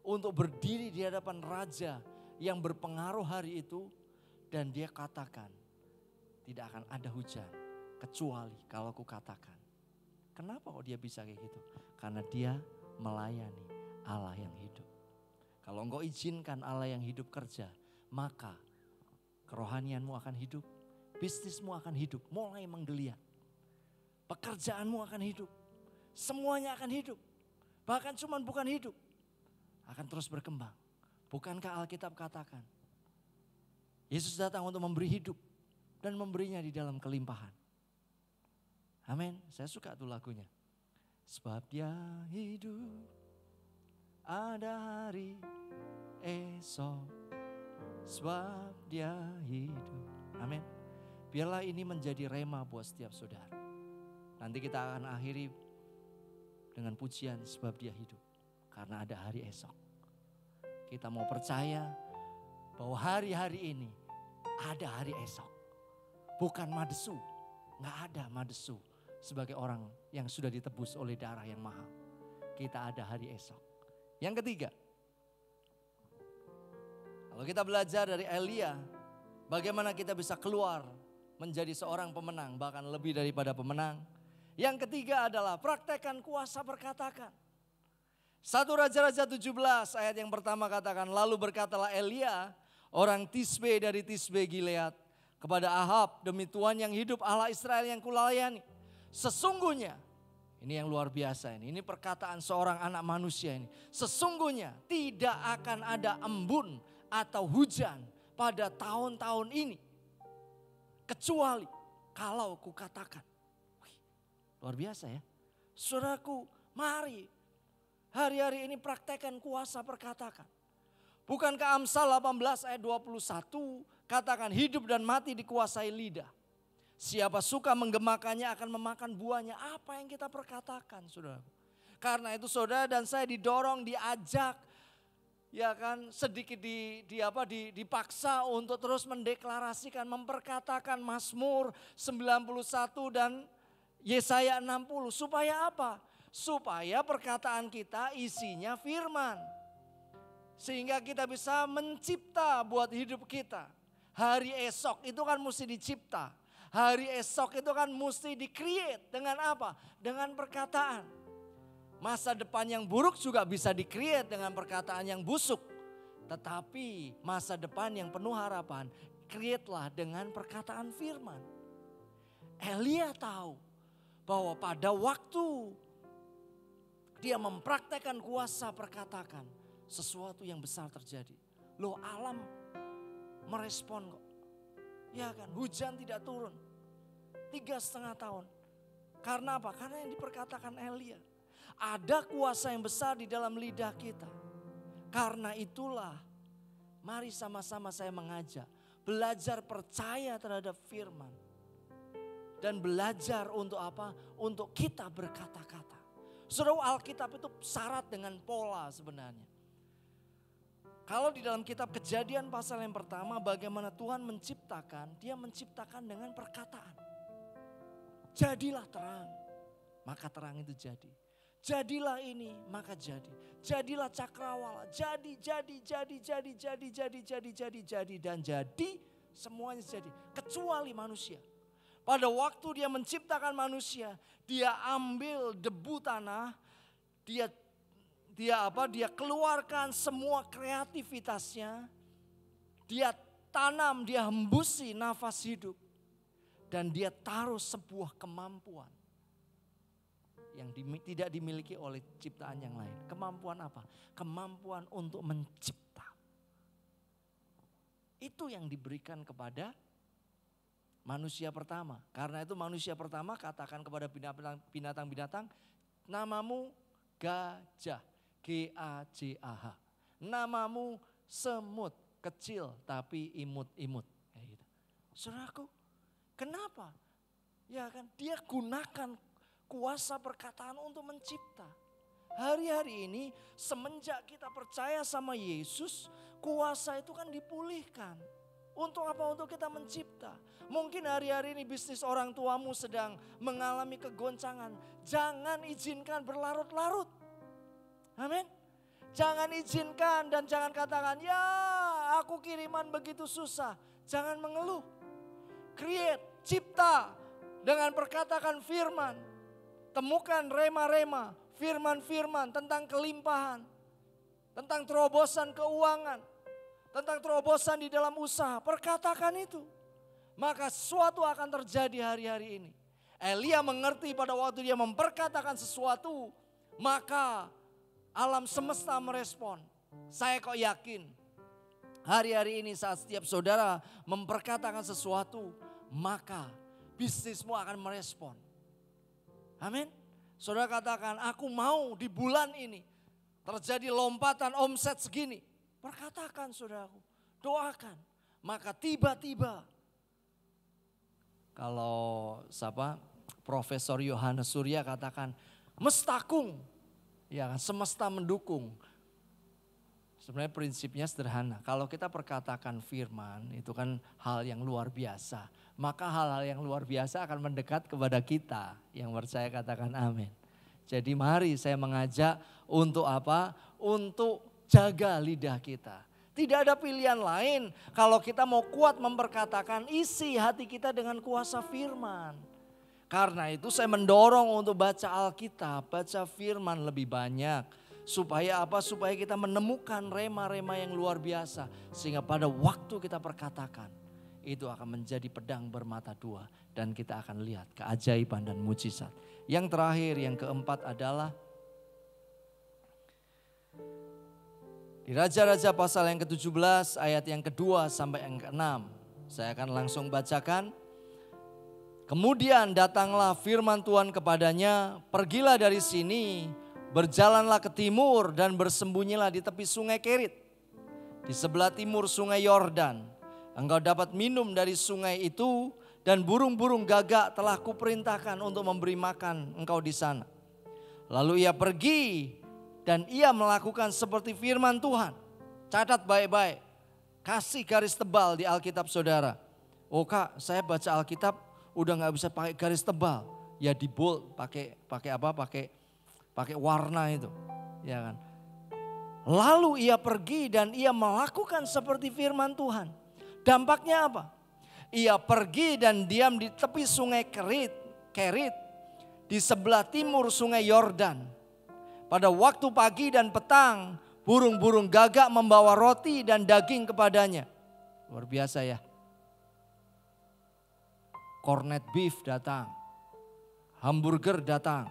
Speaker 4: Untuk berdiri di hadapan raja yang berpengaruh hari itu. Dan dia katakan, tidak akan ada hujan kecuali kalau ku katakan. Kenapa kok dia bisa kayak gitu? Karena dia melayani Allah yang hidup. Kalau engkau izinkan Allah yang hidup kerja, maka kerohanianmu akan hidup, bisnismu akan hidup, mulai menggeliat. Pekerjaanmu akan hidup, semuanya akan hidup. Bahkan cuman bukan hidup, akan terus berkembang. Bukankah Alkitab katakan, Yesus datang untuk memberi hidup dan memberinya di dalam kelimpahan. Amin, saya suka tuh lagunya. Sebab Dia hidup, ada hari esok, sebab Dia hidup. Amin. Biarlah ini menjadi rema buat setiap saudara. Nanti kita akan akhiri dengan pujian sebab Dia hidup. Karena ada hari esok. Kita mau percaya bahwa hari-hari ini ada hari esok. Bukan madesu. Gak ada madesu. sebagai orang yang sudah ditebus oleh darah yang mahal. Kita ada hari esok. Yang ketiga, kalau kita belajar dari Elia, bagaimana kita bisa keluar menjadi seorang pemenang, bahkan lebih daripada pemenang. Yang ketiga adalah praktekkan kuasa perkatakan. 1 Raja-Raja 17 ayat yang pertama katakan, lalu berkatalah Elia, orang Tisbe dari Tisbe Gilead, kepada Ahab, demi Tuhan yang hidup, Allah Israel yang kulayani. Sesungguhnya, ini yang luar biasa ini perkataan seorang anak manusia ini. Sesungguhnya tidak akan ada embun atau hujan pada tahun-tahun ini. Kecuali kalau kukatakan. Wih, luar biasa ya. Saudaraku, mari hari-hari ini praktekkan kuasa perkatakan. Bukankah Amsal 18 ayat 21 katakan hidup dan mati dikuasai lidah. Siapa suka menggemakannya akan memakan buahnya. Apa yang kita perkatakan, saudara? Karena itu saudara dan saya didorong, diajak, ya kan, sedikit dipaksa untuk terus mendeklarasikan, memperkatakan Mazmur 91 dan Yesaya 60. Supaya apa? Supaya perkataan kita isinya firman. Sehingga kita bisa mencipta buat hidup kita. Hari esok itu kan mesti dicipta. Hari esok itu kan mesti di-create dengan apa? Dengan perkataan. Masa depan yang buruk juga bisa di-create dengan perkataan yang busuk. Tetapi masa depan yang penuh harapan, create-lah dengan perkataan firman. Elia tahu bahwa pada waktu dia mempraktekkan kuasa perkatakan, sesuatu yang besar terjadi. Loh, alam merespon kok. Ya kan, hujan tidak turun 3,5 tahun. Karena apa? Karena yang diperkatakan Elia. Ada kuasa yang besar di dalam lidah kita. Karena itulah, mari sama-sama saya mengajak. Belajar percaya terhadap firman. Dan belajar untuk apa? Untuk kita berkata-kata. Saudara, Alkitab itu syarat dengan pola sebenarnya. Kalau di dalam kitab Kejadian pasal yang pertama, bagaimana Tuhan menciptakan, dia menciptakan dengan perkataan. Jadilah terang, maka terang itu jadi. Jadilah ini, maka jadi. Jadilah cakrawala, jadi, dan jadi, semuanya jadi. Kecuali manusia. Pada waktu dia menciptakan manusia, dia ambil debu tanah, dia keluarkan semua kreativitasnya, dia tanam, dia hembusi nafas hidup, dan dia taruh sebuah kemampuan yang tidak dimiliki oleh ciptaan yang lain. Kemampuan apa? Kemampuan untuk mencipta. Itu yang diberikan kepada manusia pertama. Karena itu manusia pertama katakan kepada binatang-binatang, namamu gajah. G-A-J-A-H. Namamu semut, kecil tapi imut-imut. Kayak gitu. Saudaraku, kenapa? Ya kan, dia gunakan kuasa perkataan untuk mencipta. Hari-hari ini semenjak kita percaya sama Yesus, kuasa itu kan dipulihkan. Untuk apa? Untuk kita mencipta. Mungkin hari-hari ini bisnis orang tuamu sedang mengalami kegoncangan. Jangan izinkan berlarut-larut. Amin. Jangan izinkan dan jangan katakan, ya aku kiriman begitu susah. Jangan mengeluh. Create, cipta dengan perkatakan firman. Temukan rema-rema, firman-firman tentang kelimpahan. Tentang terobosan keuangan. Tentang terobosan di dalam usaha. Perkatakan itu. Maka sesuatu akan terjadi hari-hari ini. Elia mengerti pada waktu dia memperkatakan sesuatu, maka alam semesta merespon. Saya kok yakin hari-hari ini saat setiap saudara memperkatakan sesuatu, maka bisnismu akan merespon. Amin. Saudara katakan, aku mau di bulan ini terjadi lompatan omset segini. Perkatakan saudaraku, doakan. Maka tiba-tiba, kalau Profesor Yohanes Surya katakan, mestakung. Ya kan, semesta mendukung. Sebenarnya prinsipnya sederhana. Kalau kita perkatakan firman, itu kan hal yang luar biasa. maka hal-hal yang luar biasa akan mendekat kepada kita. Yang percaya katakan amin. Jadi mari saya mengajak untuk apa? Untuk jaga lidah kita. Tidak ada pilihan lain kalau kita mau kuat memperkatakan, isi hati kita dengan kuasa firman. Karena itu saya mendorong untuk baca Alkitab, baca firman lebih banyak. Supaya apa? Supaya kita menemukan rema-rema yang luar biasa. Sehingga pada waktu kita perkatakan, itu akan menjadi pedang bermata dua. Dan kita akan lihat keajaiban dan mujizat. Yang terakhir, yang keempat adalah di Raja-Raja pasal yang ke-17 ayat yang kedua sampai yang ke-6. Saya akan langsung bacakan. Kemudian datanglah firman Tuhan kepadanya, pergilah dari sini, berjalanlah ke timur dan bersembunyilah di tepi sungai Kerit. Di sebelah timur sungai Yordan. Engkau dapat minum dari sungai itu dan burung-burung gagak telah kuperintahkan untuk memberi makan engkau di sana. Lalu ia pergi dan ia melakukan seperti firman Tuhan. Catat baik-baik. Kasih garis tebal di Alkitab saudara. Oh Kak, saya baca Alkitab udah gak bisa pakai garis tebal. Ya di bold, pakai apa? Pakai warna itu. Ya kan. Lalu ia pergi dan ia melakukan seperti firman Tuhan. Dampaknya apa? Ia pergi dan diam di tepi sungai Kerit di sebelah timur sungai Yordan. Pada waktu pagi dan petang, burung-burung gagak membawa roti dan daging kepadanya. Luar biasa ya. Corned beef datang, hamburger datang,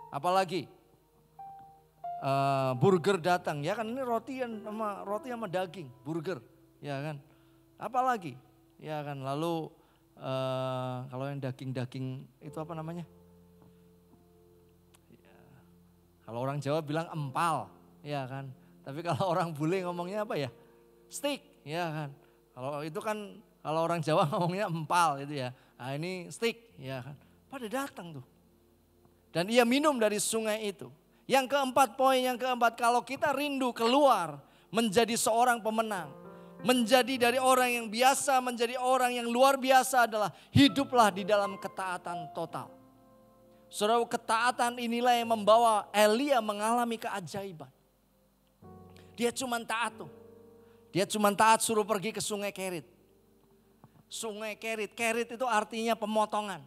Speaker 4: apalagi burger datang. Ya kan ini roti sama daging, burger, ya kan. Apalagi, ya kan. Lalu kalau yang daging-daging itu apa namanya? Ya, kalau orang Jawa bilang empal, ya kan. Tapi kalau orang bule ngomongnya apa ya? Steak, ya kan. Kalau itu kan kalau orang Jawa ngomongnya empal gitu ya. Nah ini steak, ya kan. Pada datang tuh. Dan ia minum dari sungai itu. Yang keempat, poin yang keempat, kalau kita rindu keluar menjadi seorang pemenang. Menjadi dari orang yang biasa menjadi orang yang luar biasa adalah hiduplah di dalam ketaatan total. Saudara, ketaatan inilah yang membawa Elia mengalami keajaiban. Dia cuma taat tuh. Dia cuma taat suruh pergi ke sungai Kerit. Sungai Kerit, Kerit itu artinya pemotongan.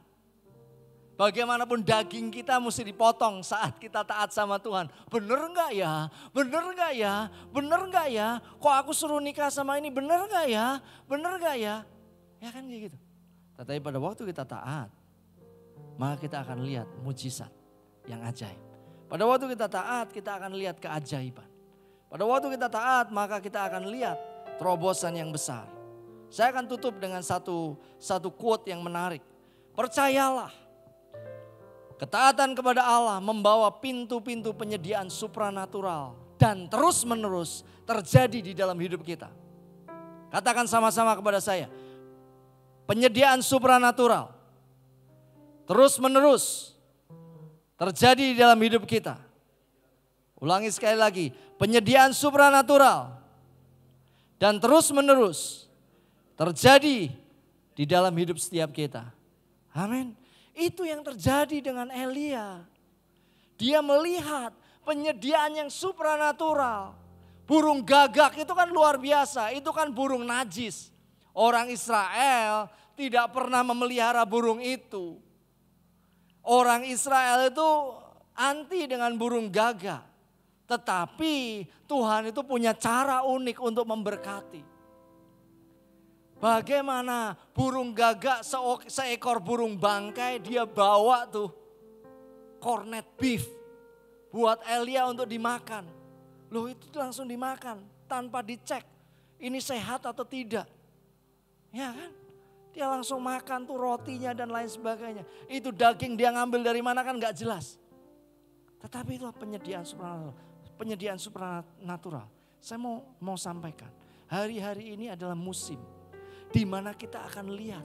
Speaker 4: Bagaimanapun daging kita mesti dipotong saat kita taat sama Tuhan. Bener gak ya? Bener gak ya? Bener gak ya? Kok aku suruh nikah sama ini? Bener gak ya? Bener gak ya? Ya kan kayak gitu. Tetapi pada waktu kita taat, maka kita akan lihat mujizat yang ajaib. Pada waktu kita taat, kita akan lihat keajaiban. Pada waktu kita taat, maka kita akan lihat terobosan yang besar. Saya akan tutup dengan satu quote yang menarik. Percayalah, ketaatan kepada Allah membawa pintu-pintu penyediaan supranatural dan terus menerus terjadi di dalam hidup kita. Katakan sama-sama kepada saya. Penyediaan supranatural terus menerus terjadi di dalam hidup kita. Ulangi sekali lagi. Penyediaan supranatural dan terus menerus terjadi di dalam hidup setiap kita. Amin. Itu yang terjadi dengan Elia. Dia melihat penyediaan yang supranatural. Burung gagak itu kan luar biasa. Itu kan burung najis. Orang Israel tidak pernah memelihara burung itu. Orang Israel itu anti dengan burung gagak. Tetapi Tuhan itu punya cara unik untuk memberkati. Bagaimana burung gagak seekor burung bangkai dia bawa tuh corned beef buat Elia untuk dimakan. Loh itu langsung dimakan tanpa dicek ini sehat atau tidak. Ya kan? Dia langsung makan tuh rotinya dan lain sebagainya. Itu daging dia ngambil dari mana kan gak jelas. Tetapi itulah penyediaan supranatural. Saya mau sampaikan. Hari-hari ini adalah musim di mana kita akan lihat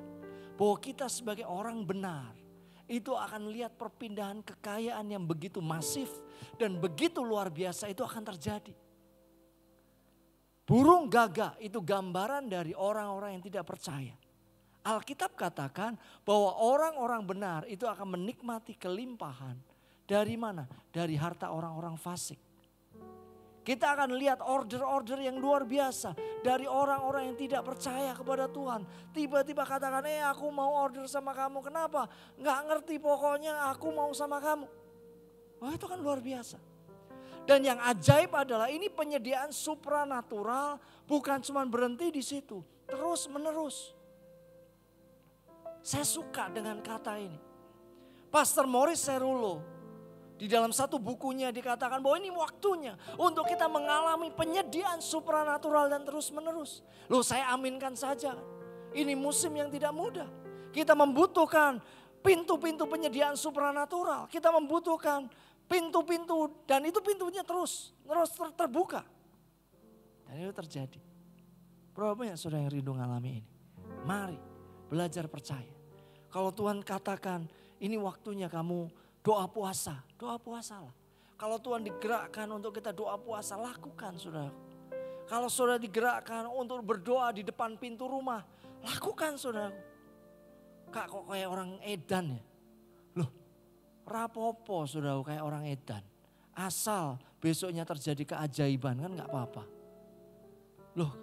Speaker 4: bahwa kita sebagai orang benar itu akan lihat perpindahan kekayaan yang begitu masif dan begitu luar biasa itu akan terjadi. Burung gagak itu gambaran dari orang-orang yang tidak percaya Alkitab katakan bahwa orang-orang benar itu akan menikmati kelimpahan. Dari mana? Dari harta orang-orang fasik. Kita akan lihat order-order yang luar biasa dari orang-orang yang tidak percaya kepada Tuhan. Tiba-tiba katakan, aku mau order sama kamu. Kenapa? Nggak ngerti, pokoknya aku mau sama kamu. Wah, itu kan luar biasa. Dan yang ajaib adalah ini penyediaan supranatural bukan cuma berhenti di situ. Terus menerus. Saya suka dengan kata ini. Pastor Morris Cerullo di dalam satu bukunya dikatakan bahwa ini waktunya untuk kita mengalami penyediaan supranatural dan terus menerus. Loh, saya aminkan saja. Ini musim yang tidak mudah. Kita membutuhkan pintu-pintu penyediaan supranatural. Kita membutuhkan pintu-pintu dan itu pintunya terus terbuka. Dan itu terjadi. Berapa banyak saudara yang rindu mengalami ini? Mari belajar percaya. Kalau Tuhan katakan ini waktunya kamu doa puasalah. Kalau Tuhan digerakkan untuk kita doa puasa, lakukan saudara. Kalau saudara digerakkan untuk berdoa di depan pintu rumah, lakukan saudara. Kak, kok kayak orang edan ya? Loh, rapopo saudara kayak orang edan. Asal besoknya terjadi keajaiban kan gak apa-apa. Loh,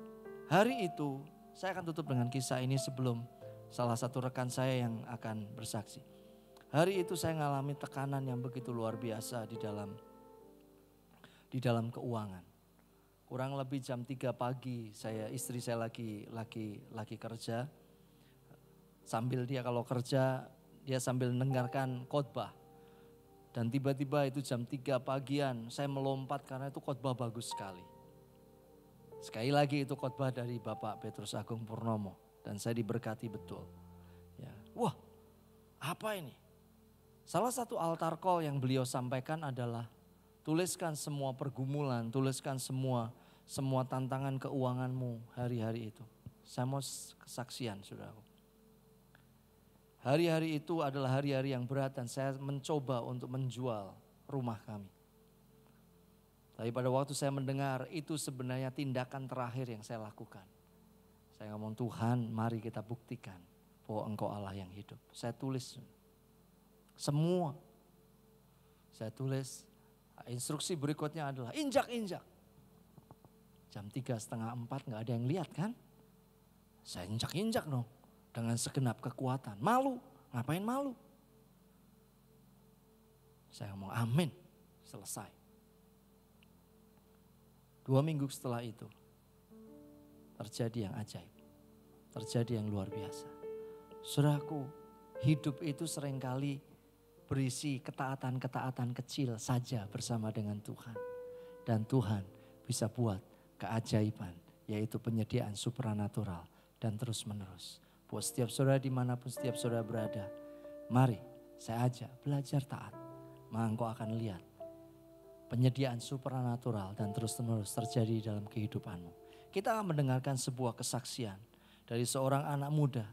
Speaker 4: hari itu saya akan tutup dengan kisah ini sebelum salah satu rekan saya yang akan bersaksi. Hari itu saya mengalami tekanan yang begitu luar biasa di dalam keuangan. Kurang lebih jam 3 pagi istri saya lagi kerja. Sambil dia kalau kerja dia sambil mendengarkan khotbah. Dan tiba-tiba itu jam 3 pagian saya melompat karena itu khotbah bagus sekali. Sekali lagi itu khotbah dari Bapak Petrus Agung Purnomo dan saya diberkati betul. Ya. Wah, apa ini? Salah satu altar call yang beliau sampaikan adalah tuliskan semua pergumulan, tuliskan semua tantangan keuanganmu hari-hari itu. Saya mau kesaksian saudaraku. Hari-hari itu adalah hari-hari yang berat dan saya mencoba untuk menjual rumah kami. Tapi pada waktu saya mendengar itu sebenarnya tindakan terakhir yang saya lakukan. Saya ngomong, Tuhan mari kita buktikan bahwa Engkau Allah yang hidup. Saya tulis semua. Saya tulis instruksi berikutnya adalah injak-injak. Jam 3:30, 4 gak ada yang lihat kan. Saya injak-injak dong dengan segenap kekuatan. Malu, ngapain malu? Saya ngomong amin, selesai. 2 minggu setelah itu terjadi yang ajaib. Terjadi yang luar biasa. Saudaraku, hidup itu seringkali berisi ketaatan-ketaatan kecil saja bersama dengan Tuhan. Dan Tuhan bisa buat keajaiban, yaitu penyediaan supranatural dan terus menerus. Buat setiap saudara dimanapun setiap saudara berada, mari saya ajak belajar taat. Maka engkau akan lihat penyediaan supranatural dan terus menerus terjadi dalam kehidupanmu. Kita akan mendengarkan sebuah kesaksian dari seorang anak muda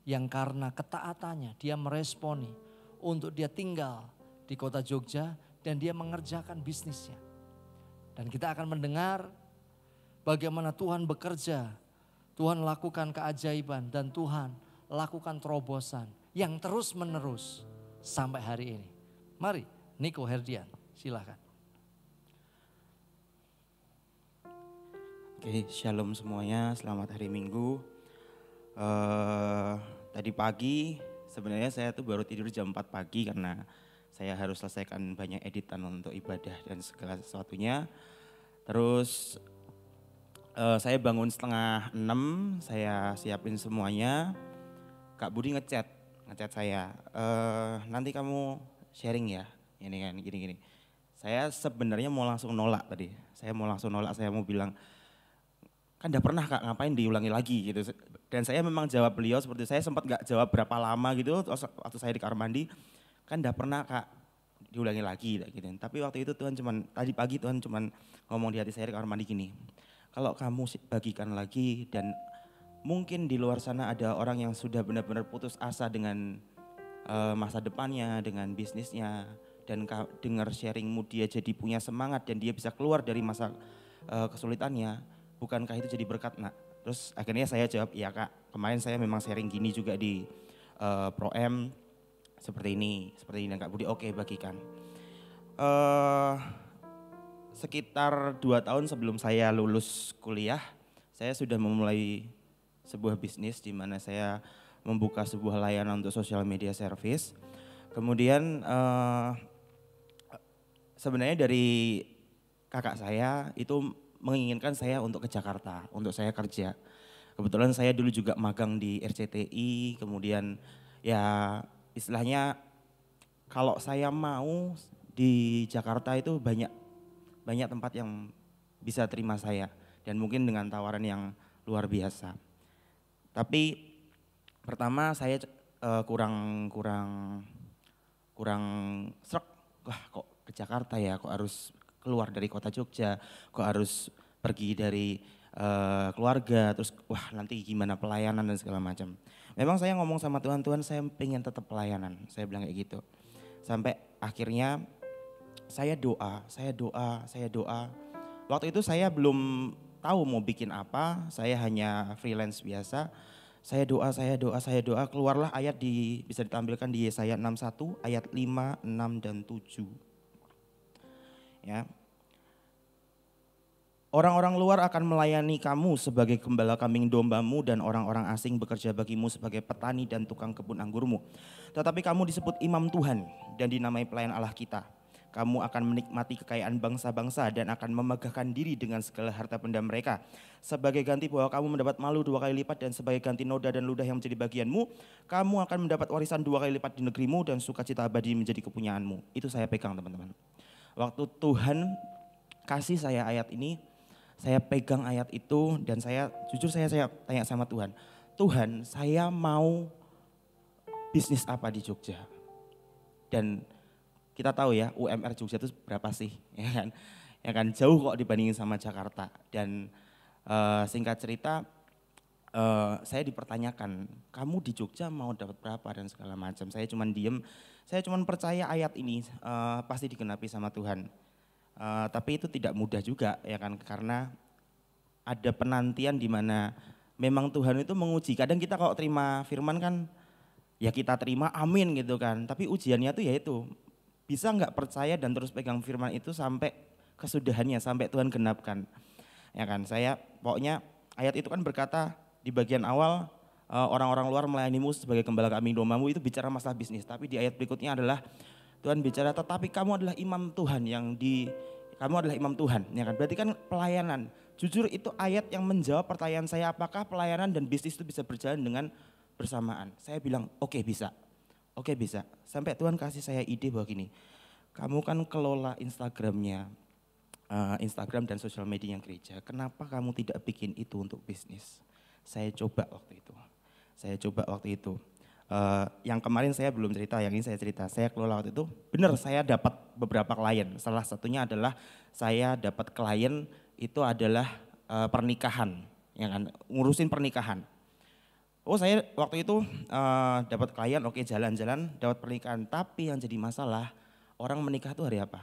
Speaker 4: yang karena ketaatannya dia meresponi untuk dia tinggal di kota Jogja dan dia mengerjakan bisnisnya. Dan kita akan mendengar bagaimana Tuhan bekerja, Tuhan lakukan keajaiban dan Tuhan lakukan terobosan yang terus menerus sampai hari ini. Mari, Niko Herdian, silakan.
Speaker 5: Oke, shalom semuanya, selamat hari Minggu. Tadi pagi sebenarnya saya tuh baru tidur jam 4 pagi karena saya harus selesaikan banyak editan untuk ibadah dan segala sesuatunya. Terus saya bangun 5:30, saya siapin semuanya. Kak Budi ngechat saya, nanti kamu sharing ya, ini kan gini-gini. Saya sebenarnya mau langsung nolak tadi, saya mau bilang, kan udah pernah Kak, ngapain diulangi lagi gitu. Dan saya memang jawab beliau seperti saya sempat gak jawab berapa lama gitu waktu saya di kamar mandi. Kan udah pernah Kak diulangi lagi gitu. Tapi waktu itu tadi pagi Tuhan cuman ngomong di hati saya di kamar mandi gini. Kalau kamu bagikan lagi dan mungkin di luar sana ada orang yang sudah benar-benar putus asa dengan masa depannya, dengan bisnisnya. Dan dengar sharingmu dia jadi punya semangat dan dia bisa keluar dari masa kesulitannya. Bukankah itu jadi berkat Nak? Terus akhirnya saya jawab, iya Kak, kemarin saya memang sharing gini juga di Pro M, seperti ini Kak Budi, oke bagikan. Sekitar 2 tahun sebelum saya lulus kuliah, saya sudah memulai sebuah bisnis di mana saya membuka sebuah layanan untuk social media service. Kemudian sebenarnya dari kakak saya itu menginginkan saya untuk ke Jakarta, untuk saya kerja. Kebetulan saya dulu juga magang di RCTI, kemudian ya istilahnya kalau saya mau di Jakarta itu banyak tempat yang bisa terima saya dan mungkin dengan tawaran yang luar biasa. Tapi pertama saya kurang srek, wah kok ke Jakarta ya, kok harus keluar dari kota Jogja, kok harus pergi dari keluarga, terus wah nanti gimana pelayanan dan segala macam. Memang saya ngomong sama Tuhan, Tuhan saya pengen tetap pelayanan, saya bilang kayak gitu. Sampai akhirnya saya doa. Waktu itu saya belum tahu mau bikin apa, saya hanya freelance biasa. Saya doa, keluarlah ayat bisa ditampilkan di Yesaya 61 ayat 5, 6 dan 7. Ya. Orang-orang luar akan melayani kamu sebagai gembala kambing dombamu dan orang-orang asing bekerja bagimu sebagai petani dan tukang kebun anggurmu. Tetapi kamu disebut imam Tuhan dan dinamai pelayan Allah kita. Kamu akan menikmati kekayaan bangsa-bangsa dan akan memegahkan diri dengan segala harta benda mereka. Sebagai ganti bahwa kamu mendapat malu 2 kali lipat dan sebagai ganti noda dan ludah yang menjadi bagianmu, kamu akan mendapat warisan 2 kali lipat di negerimu dan sukacita abadi menjadi kepunyaanmu. Itu saya pegang teman-teman. Waktu Tuhan kasih saya ayat ini, saya pegang ayat itu dan saya tanya sama Tuhan. Tuhan, saya mau bisnis apa di Jogja? Dan kita tahu ya UMR Jogja itu berapa sih, ya kan jauh kok dibandingin sama Jakarta. Dan singkat cerita saya dipertanyakan, kamu di Jogja mau dapat berapa dan segala macam. Saya cuman diem, saya cuman percaya ayat ini pasti digenapi sama Tuhan. Tapi itu tidak mudah juga ya kan, karena ada penantian di mana memang Tuhan itu menguji. Kadang kita kalau terima firman kan ya kita terima amin gitu kan, tapi ujiannya tuh ya itu. Bisa nggak percaya dan terus pegang firman itu sampai kesudahannya, sampai Tuhan genapkan. Ya kan, saya pokoknya ayat itu kan berkata di bagian awal orang-orang luar melayanimu sebagai gembala kambing dombamu, itu bicara masalah bisnis. Tapi di ayat berikutnya adalah Tuhan bicara tetapi kamu adalah imam Tuhan kamu adalah imam Tuhan. Ya kan, berarti kan pelayanan. Jujur itu ayat yang menjawab pertanyaan saya, apakah pelayanan dan bisnis itu bisa berjalan dengan bersamaan. Saya bilang oke, bisa. Oke bisa, sampai Tuhan kasih saya ide bahwa gini, kamu kan kelola Instagramnya, Instagram dan sosial media yang gereja, kenapa kamu tidak bikin itu untuk bisnis? Saya coba waktu itu. Yang kemarin saya belum cerita, yang ini saya cerita, saya kelola waktu itu, benar saya dapat beberapa klien, salah satunya adalah saya dapat klien itu adalah pernikahan, ya kan, ngurusin pernikahan. Oh saya waktu itu dapat klien, oke jalan-jalan, dapat pernikahan. Tapi yang jadi masalah, orang menikah itu hari apa?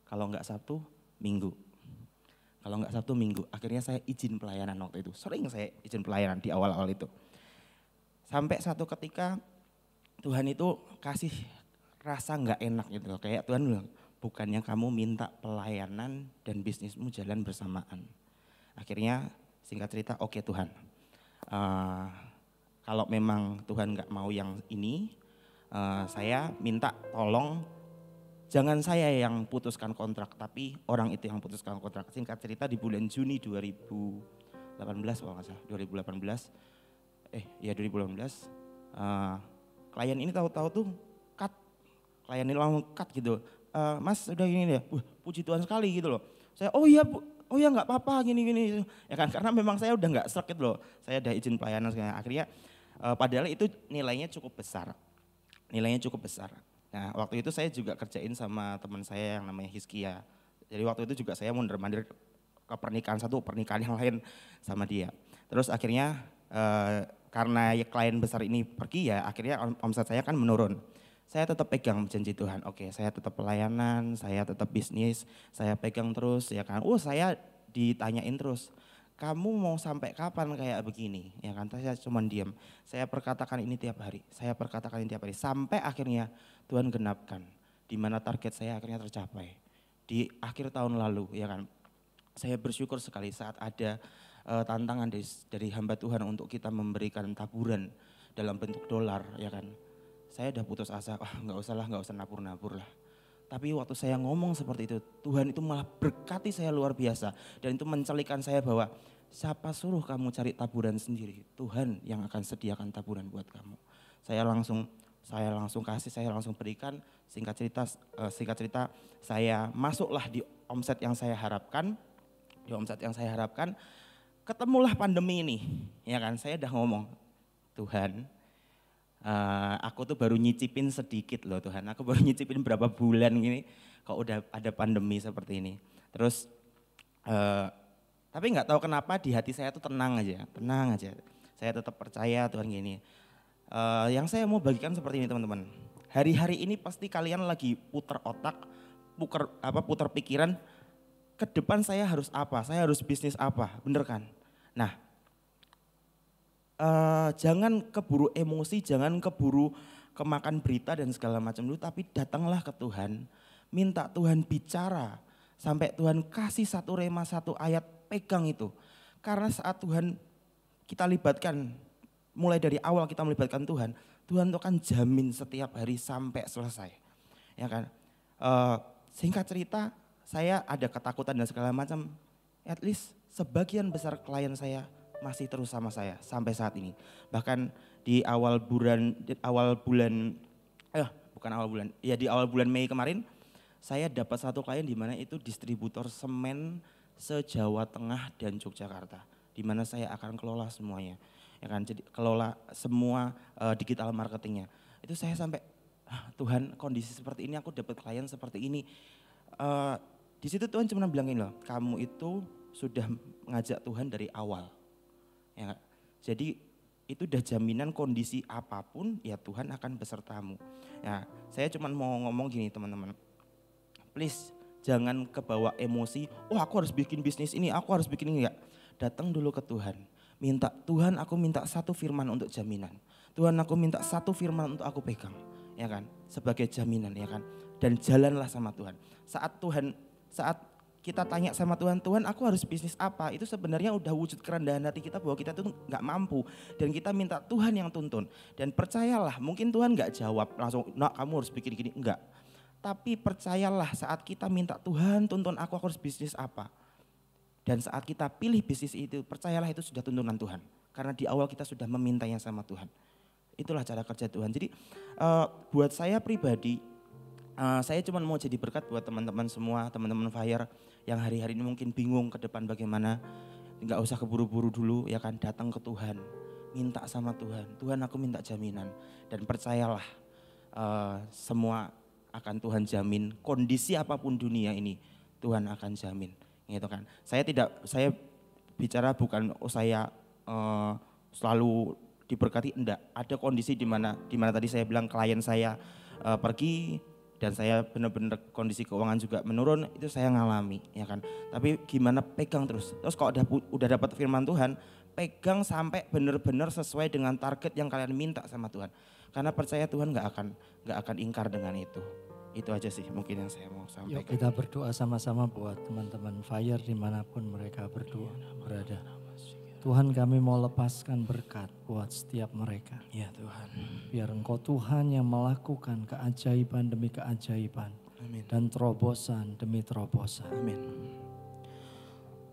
Speaker 5: Kalau nggak Sabtu, Minggu. Akhirnya saya izin pelayanan waktu itu. Sering saya izin pelayanan di awal-awal itu. Sampai satu ketika Tuhan itu kasih rasa nggak enak gitu. Kayak Tuhan bilang, bukannya kamu minta pelayanan dan bisnismu jalan bersamaan. Akhirnya singkat cerita, oke Tuhan. Kalau memang Tuhan nggak mau yang ini, saya minta tolong jangan saya yang putuskan kontrak, tapi orang itu yang putuskan kontrak. Singkat cerita di bulan Juni 2018 kalau nggak salah, 2018, klien ini tahu-tahu tuh cut, klien ini langsung cut gitu. Mas udah gini deh, puji Tuhan sekali gitu loh. Saya oh iya nggak apa-apa gini ya kan, karena memang saya udah nggak srek gitu loh. Saya udah izin pelayanan sekarang. Akhirnya padahal itu nilainya cukup besar. Nah waktu itu saya juga kerjain sama teman saya yang namanya Hizkia. Jadi waktu itu juga saya mundur-mandir ke pernikahan yang lain sama dia. Terus akhirnya karena ya klien besar ini pergi ya, akhirnya omset saya kan menurun. Saya tetap pegang janji Tuhan, oke saya tetap pelayanan, saya tetap bisnis, saya pegang terus ya kan. Saya ditanyain terus, kamu mau sampai kapan kayak begini? Ya kan, saya cuma diam. Saya perkatakan ini tiap hari, sampai akhirnya Tuhan genapkan. Di mana target saya akhirnya tercapai. Di akhir tahun lalu, ya kan. Saya bersyukur sekali saat ada tantangan dari hamba Tuhan untuk kita memberikan taburan dalam bentuk dolar, ya kan. Saya udah putus asa, nggak usah nabur-nabur lah. Tapi waktu saya ngomong seperti itu, Tuhan itu malah berkati saya luar biasa. Dan itu mencelikan saya bahwa siapa suruh kamu cari taburan sendiri, Tuhan yang akan sediakan taburan buat kamu. Saya langsung kasih, saya langsung berikan. Singkat cerita saya masuklah di omset yang saya harapkan. Ketemulah pandemi ini, ya kan. Saya udah ngomong, Tuhan, aku tuh baru nyicipin sedikit loh Tuhan, aku baru nyicipin berapa bulan gini, kok udah ada pandemi seperti ini. Terus, tapi nggak tahu kenapa di hati saya tuh tenang aja. Saya tetap percaya Tuhan gini. Yang saya mau bagikan seperti ini teman-teman. Hari-hari ini pasti kalian lagi putar otak, putar pikiran. Ke depan saya harus apa? Saya harus bisnis apa? Bener kan? Nah, jangan keburu emosi, jangan keburu kemakan berita dan segala macam dulu, tapi datanglah ke Tuhan, minta Tuhan bicara, sampai Tuhan kasih satu rema, satu ayat, pegang itu. Karena saat Tuhan kita libatkan, mulai dari awal kita melibatkan Tuhan tuh akan jamin setiap hari sampai selesai. Ya kan? Singkat cerita, saya ada ketakutan dan segala macam, at least sebagian besar klien saya masih terus sama saya sampai saat ini. Bahkan di awal bulan Mei kemarin, saya dapat satu klien di mana itu distributor semen se-Jawa Tengah dan Yogyakarta, di mana saya akan kelola semuanya. Ya kan, jadi kelola semua digital marketingnya. Itu saya sampai, Tuhan, kondisi seperti ini, aku dapat klien seperti ini. Di situ Tuhan cuma bilang gini loh, kamu itu sudah ngajak Tuhan dari awal. Ya, jadi itu udah jaminan kondisi apapun ya Tuhan akan besertamu. Ya, saya cuma mau ngomong gini teman-teman, please jangan kebawa emosi, aku harus bikin bisnis ini, aku harus bikin ini. Enggak, datang dulu ke Tuhan, minta Tuhan, aku minta satu firman untuk jaminan. Tuhan, aku minta satu firman untuk aku pegang, ya kan, sebagai jaminan, ya kan. Dan jalanlah sama Tuhan. Saat kita tanya sama Tuhan, Tuhan aku harus bisnis apa? Itu sebenarnya udah wujud kerendahan hati kita bahwa kita tuh gak mampu. Dan kita minta Tuhan yang tuntun. Dan percayalah, mungkin Tuhan gak jawab langsung, kamu harus bikin gini, enggak. Tapi percayalah saat kita minta Tuhan tuntun aku harus bisnis apa. Dan saat kita pilih bisnis itu, percayalah itu sudah tuntunan Tuhan. Karena di awal kita sudah memintanya sama Tuhan. Itulah cara kerja Tuhan. Jadi buat saya pribadi, saya cuma mau jadi berkat buat teman-teman semua, teman-teman Fire yang hari-hari ini mungkin bingung ke depan bagaimana. Enggak usah keburu-buru dulu, ya kan, datang ke Tuhan. Minta sama Tuhan, Tuhan aku minta jaminan. Dan percayalah semua akan Tuhan jamin, kondisi apapun dunia ini Tuhan akan jamin. Gitu kan. Saya bicara bukan saya selalu diberkati, enggak. Ada kondisi di mana tadi saya bilang klien saya pergi dan saya benar-benar kondisi keuangan juga menurun, itu saya ngalami, ya kan. Tapi gimana, pegang terus. Terus kalau udah dapat firman Tuhan, pegang sampai benar-benar sesuai dengan target yang kalian minta sama Tuhan. Karena percaya Tuhan nggak akan ingkar dengan itu. Itu aja sih mungkin yang saya mau sampaikan.
Speaker 4: Yuk kita berdoa sama-sama buat teman-teman Fire dimanapun mereka berada. Tuhan, kami mau lepaskan berkat buat setiap mereka.
Speaker 5: Ya Tuhan.
Speaker 4: Biar Engkau Tuhan yang melakukan keajaiban demi keajaiban.
Speaker 5: Amin.
Speaker 4: Dan terobosan demi terobosan.
Speaker 5: Amin.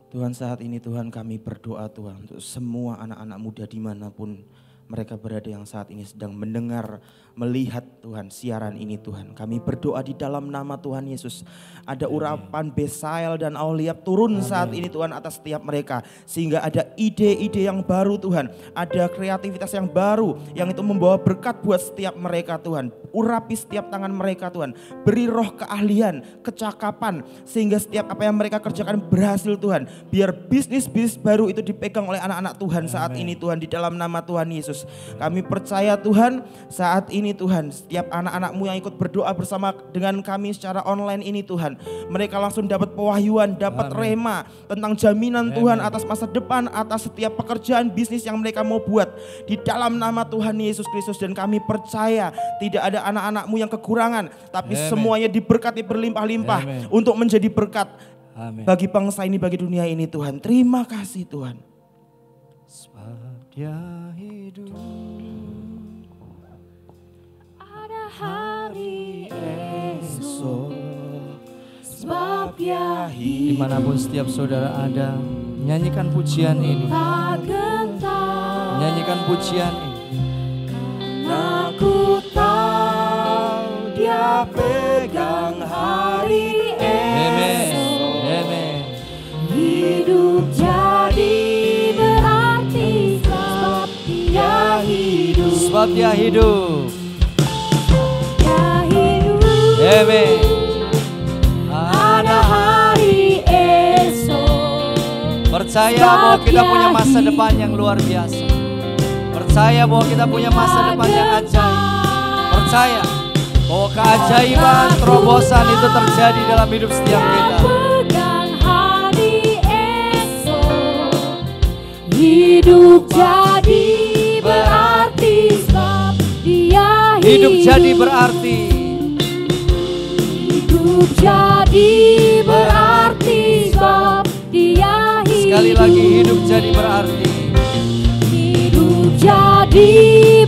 Speaker 5: Tuhan, saat ini Tuhan kami berdoa Tuhan untuk semua anak-anak muda dimanapun mereka berada yang saat ini sedang mendengar, melihat Tuhan siaran ini Tuhan. Kami berdoa di dalam nama Tuhan Yesus. Ada urapan Besael dan Aholiab turun saat ini Tuhan atas setiap mereka. Sehingga ada ide-ide yang baru Tuhan. Ada kreativitas yang baru yang itu membawa berkat buat setiap mereka Tuhan. Urapi setiap tangan mereka Tuhan. Beri roh keahlian, kecakapan. Sehingga setiap apa yang mereka kerjakan berhasil Tuhan. Biar bisnis-bisnis baru itu dipegang oleh anak-anak Tuhan saat ini Tuhan di dalam nama Tuhan Yesus. Yesus. Kami percaya Tuhan saat ini Tuhan, setiap anak-anak-Mu yang ikut berdoa bersama dengan kami secara online ini Tuhan, mereka langsung dapat pewahyuan, dapat rema tentang jaminan Tuhan atas masa depan, atas setiap pekerjaan bisnis yang mereka mau buat di dalam nama Tuhan Yesus Kristus. Dan kami percaya tidak ada anak-anak-Mu yang kekurangan, tapi semuanya diberkati berlimpah-limpah untuk menjadi berkat bagi bangsa ini, bagi dunia ini Tuhan. Terima kasih Tuhan.
Speaker 4: Sebab Dia hidup,
Speaker 3: ada hari esok, sebab Dia hidup.
Speaker 4: dimanapun setiap saudara ada, nyanyikan pujian ini.
Speaker 3: Tak gentar,
Speaker 4: Nyanyikan pujian ini.
Speaker 3: aku tahu Dia pegang hari esok.
Speaker 4: Amen.
Speaker 3: Hidup jadi berarti sebab Dia hidup.
Speaker 4: Sebab Dia hidup.
Speaker 3: Dia hidup.
Speaker 4: Amen.
Speaker 3: Ada hari esok.
Speaker 4: Percaya bahwa kita punya masa depan yang luar biasa. Percaya bahwa kita punya masa depan yang ajaib. Percaya bahwa keajaiban, terobosan itu terjadi dalam hidup setiap kita.
Speaker 3: Pegang hari esok. Hidup jadi berarti sebab Dia hidup.
Speaker 4: Hidup jadi berarti.
Speaker 3: Hidup jadi berarti sebab Dia hidup.
Speaker 4: Sekali lagi hidup jadi berarti.
Speaker 3: Hidup jadi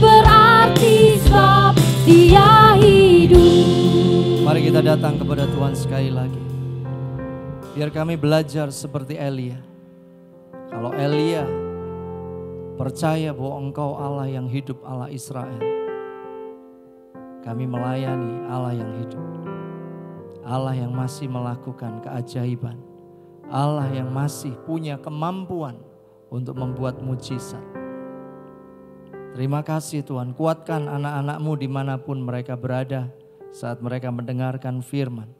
Speaker 3: berarti sebab Dia hidup.
Speaker 4: Mari kita datang kepada Tuhan sekali lagi. Biar kami belajar seperti Elia. Kalau Elia percaya bahwa Engkau Allah yang hidup, Allah Israel, kami melayani Allah yang hidup. Allah yang masih melakukan keajaiban. Allah yang masih punya kemampuan untuk membuat mujizat. Terima kasih Tuhan, kuatkan anak-anak-Mu dimanapun mereka berada saat mereka mendengarkan firman.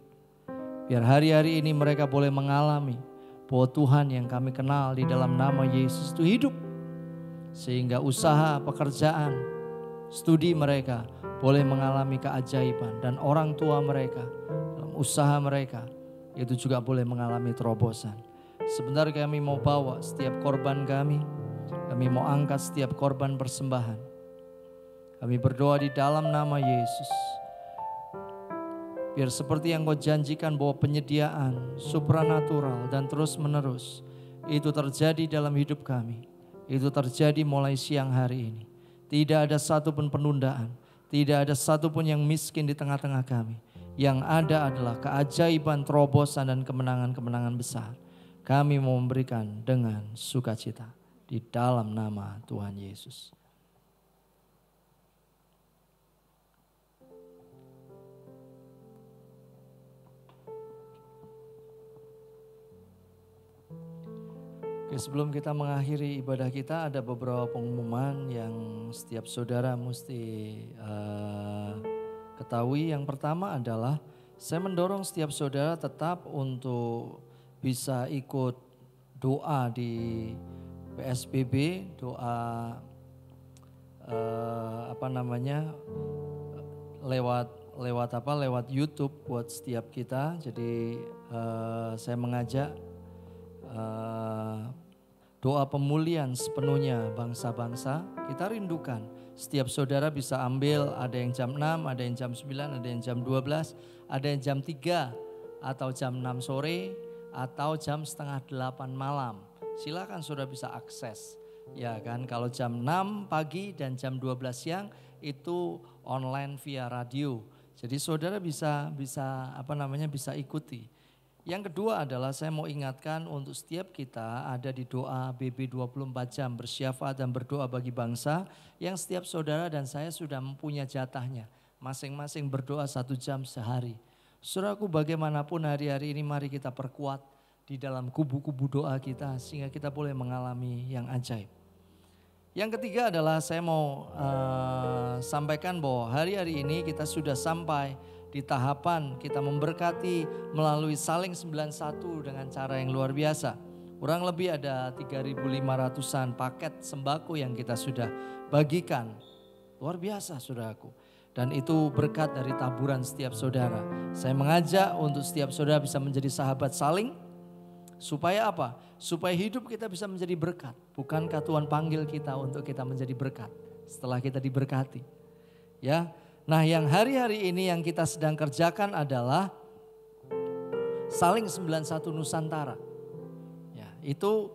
Speaker 4: Biar hari-hari ini mereka boleh mengalami bahwa Tuhan yang kami kenal di dalam nama Yesus itu hidup. Sehingga usaha, pekerjaan, studi mereka boleh mengalami keajaiban. Dan orang tua mereka, dalam usaha mereka itu juga boleh mengalami terobosan. Sebentar kami mau bawa setiap korban kami mau angkat setiap korban persembahan. Kami berdoa di dalam nama Yesus. Biar seperti yang Kau janjikan bahwa penyediaan supranatural dan terus menerus itu terjadi dalam hidup kami. Itu terjadi mulai siang hari ini. Tidak ada satupun penundaan. Tidak ada satupun yang miskin di tengah-tengah kami. Yang ada adalah keajaiban, terobosan dan kemenangan-kemenangan besar. Kami mau memberikan dengan sukacita. Di dalam nama Tuhan Yesus. Oke, sebelum kita mengakhiri ibadah kita, ada beberapa pengumuman yang setiap saudara mesti ketahui. Yang pertama adalah saya mendorong setiap saudara tetap untuk bisa ikut doa di PSBB, doa lewat YouTube buat setiap kita. Jadi saya mengajak doa pemulihan sepenuhnya bangsa-bangsa. Kita rindukan setiap saudara bisa ambil, ada yang jam 6, ada yang jam 9, ada yang jam 12, ada yang jam 3 atau jam 6 sore atau jam setengah 8 malam. Silakan saudara bisa akses. Ya kan, kalau jam 6 pagi dan jam 12 siang itu online via radio. Jadi saudara bisa ikuti. Yang kedua adalah saya mau ingatkan untuk setiap kita ada di doa BB 24 jam bersyafaat dan berdoa bagi bangsa yang setiap saudara dan saya sudah mempunyai jatahnya. Masing-masing berdoa 1 jam sehari. Saudaraku, bagaimanapun hari-hari ini mari kita perkuat di dalam kubu-kubu doa kita sehingga kita boleh mengalami yang ajaib. Yang ketiga adalah saya mau sampaikan bahwa hari-hari ini kita sudah sampai di tahapan kita memberkati melalui saling 91 dengan cara yang luar biasa. Kurang lebih ada 3.500-an paket sembako yang kita sudah bagikan. Luar biasa saudaraku. Dan itu berkat dari taburan setiap saudara. Saya mengajak untuk setiap saudara bisa menjadi sahabat saling. Supaya apa? Supaya hidup kita bisa menjadi berkat. Bukankah Tuhan panggil kita untuk kita menjadi berkat setelah kita diberkati? Ya. Nah, yang hari-hari ini yang kita sedang kerjakan adalah Saling 91 Nusantara. Ya, itu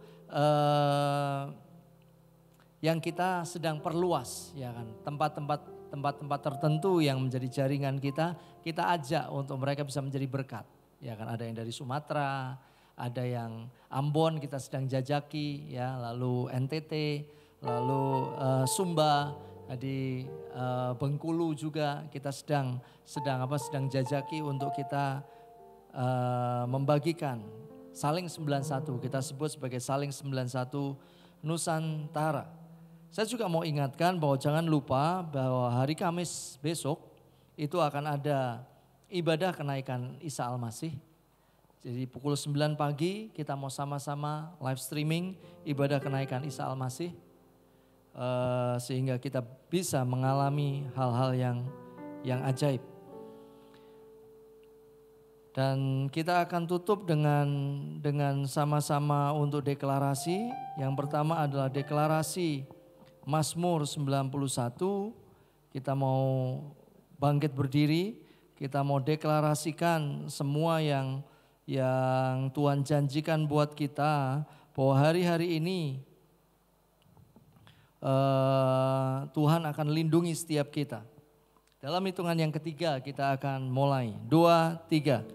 Speaker 4: yang kita sedang perluas, ya kan. Tempat-tempat tertentu yang menjadi jaringan kita ajak untuk mereka bisa menjadi berkat. Ya kan, ada yang dari Sumatera, ada yang Ambon kita sedang jajaki, ya, lalu NTT, lalu Sumba, di Bengkulu juga kita sedang jajaki untuk kita membagikan Saling 91, kita sebut sebagai Saling 91 Nusantara. Saya juga mau ingatkan bahwa jangan lupa bahwa hari Kamis besok itu akan ada ibadah kenaikan Isa Al-Masih. Jadi pukul 9 pagi kita mau sama-sama live streaming ibadah kenaikan Isa Al-Masih. Sehingga kita bisa mengalami hal-hal yang ajaib. Dan kita akan tutup dengan sama-sama untuk deklarasi. Yang pertama adalah deklarasi Mazmur 91, kita mau bangkit berdiri, kita mau deklarasikan semua yang Tuhan janjikan buat kita, bahwa hari-hari ini Tuhan akan lindungi setiap kita. Dalam hitungan yang ketiga kita akan mulai, 2, 3,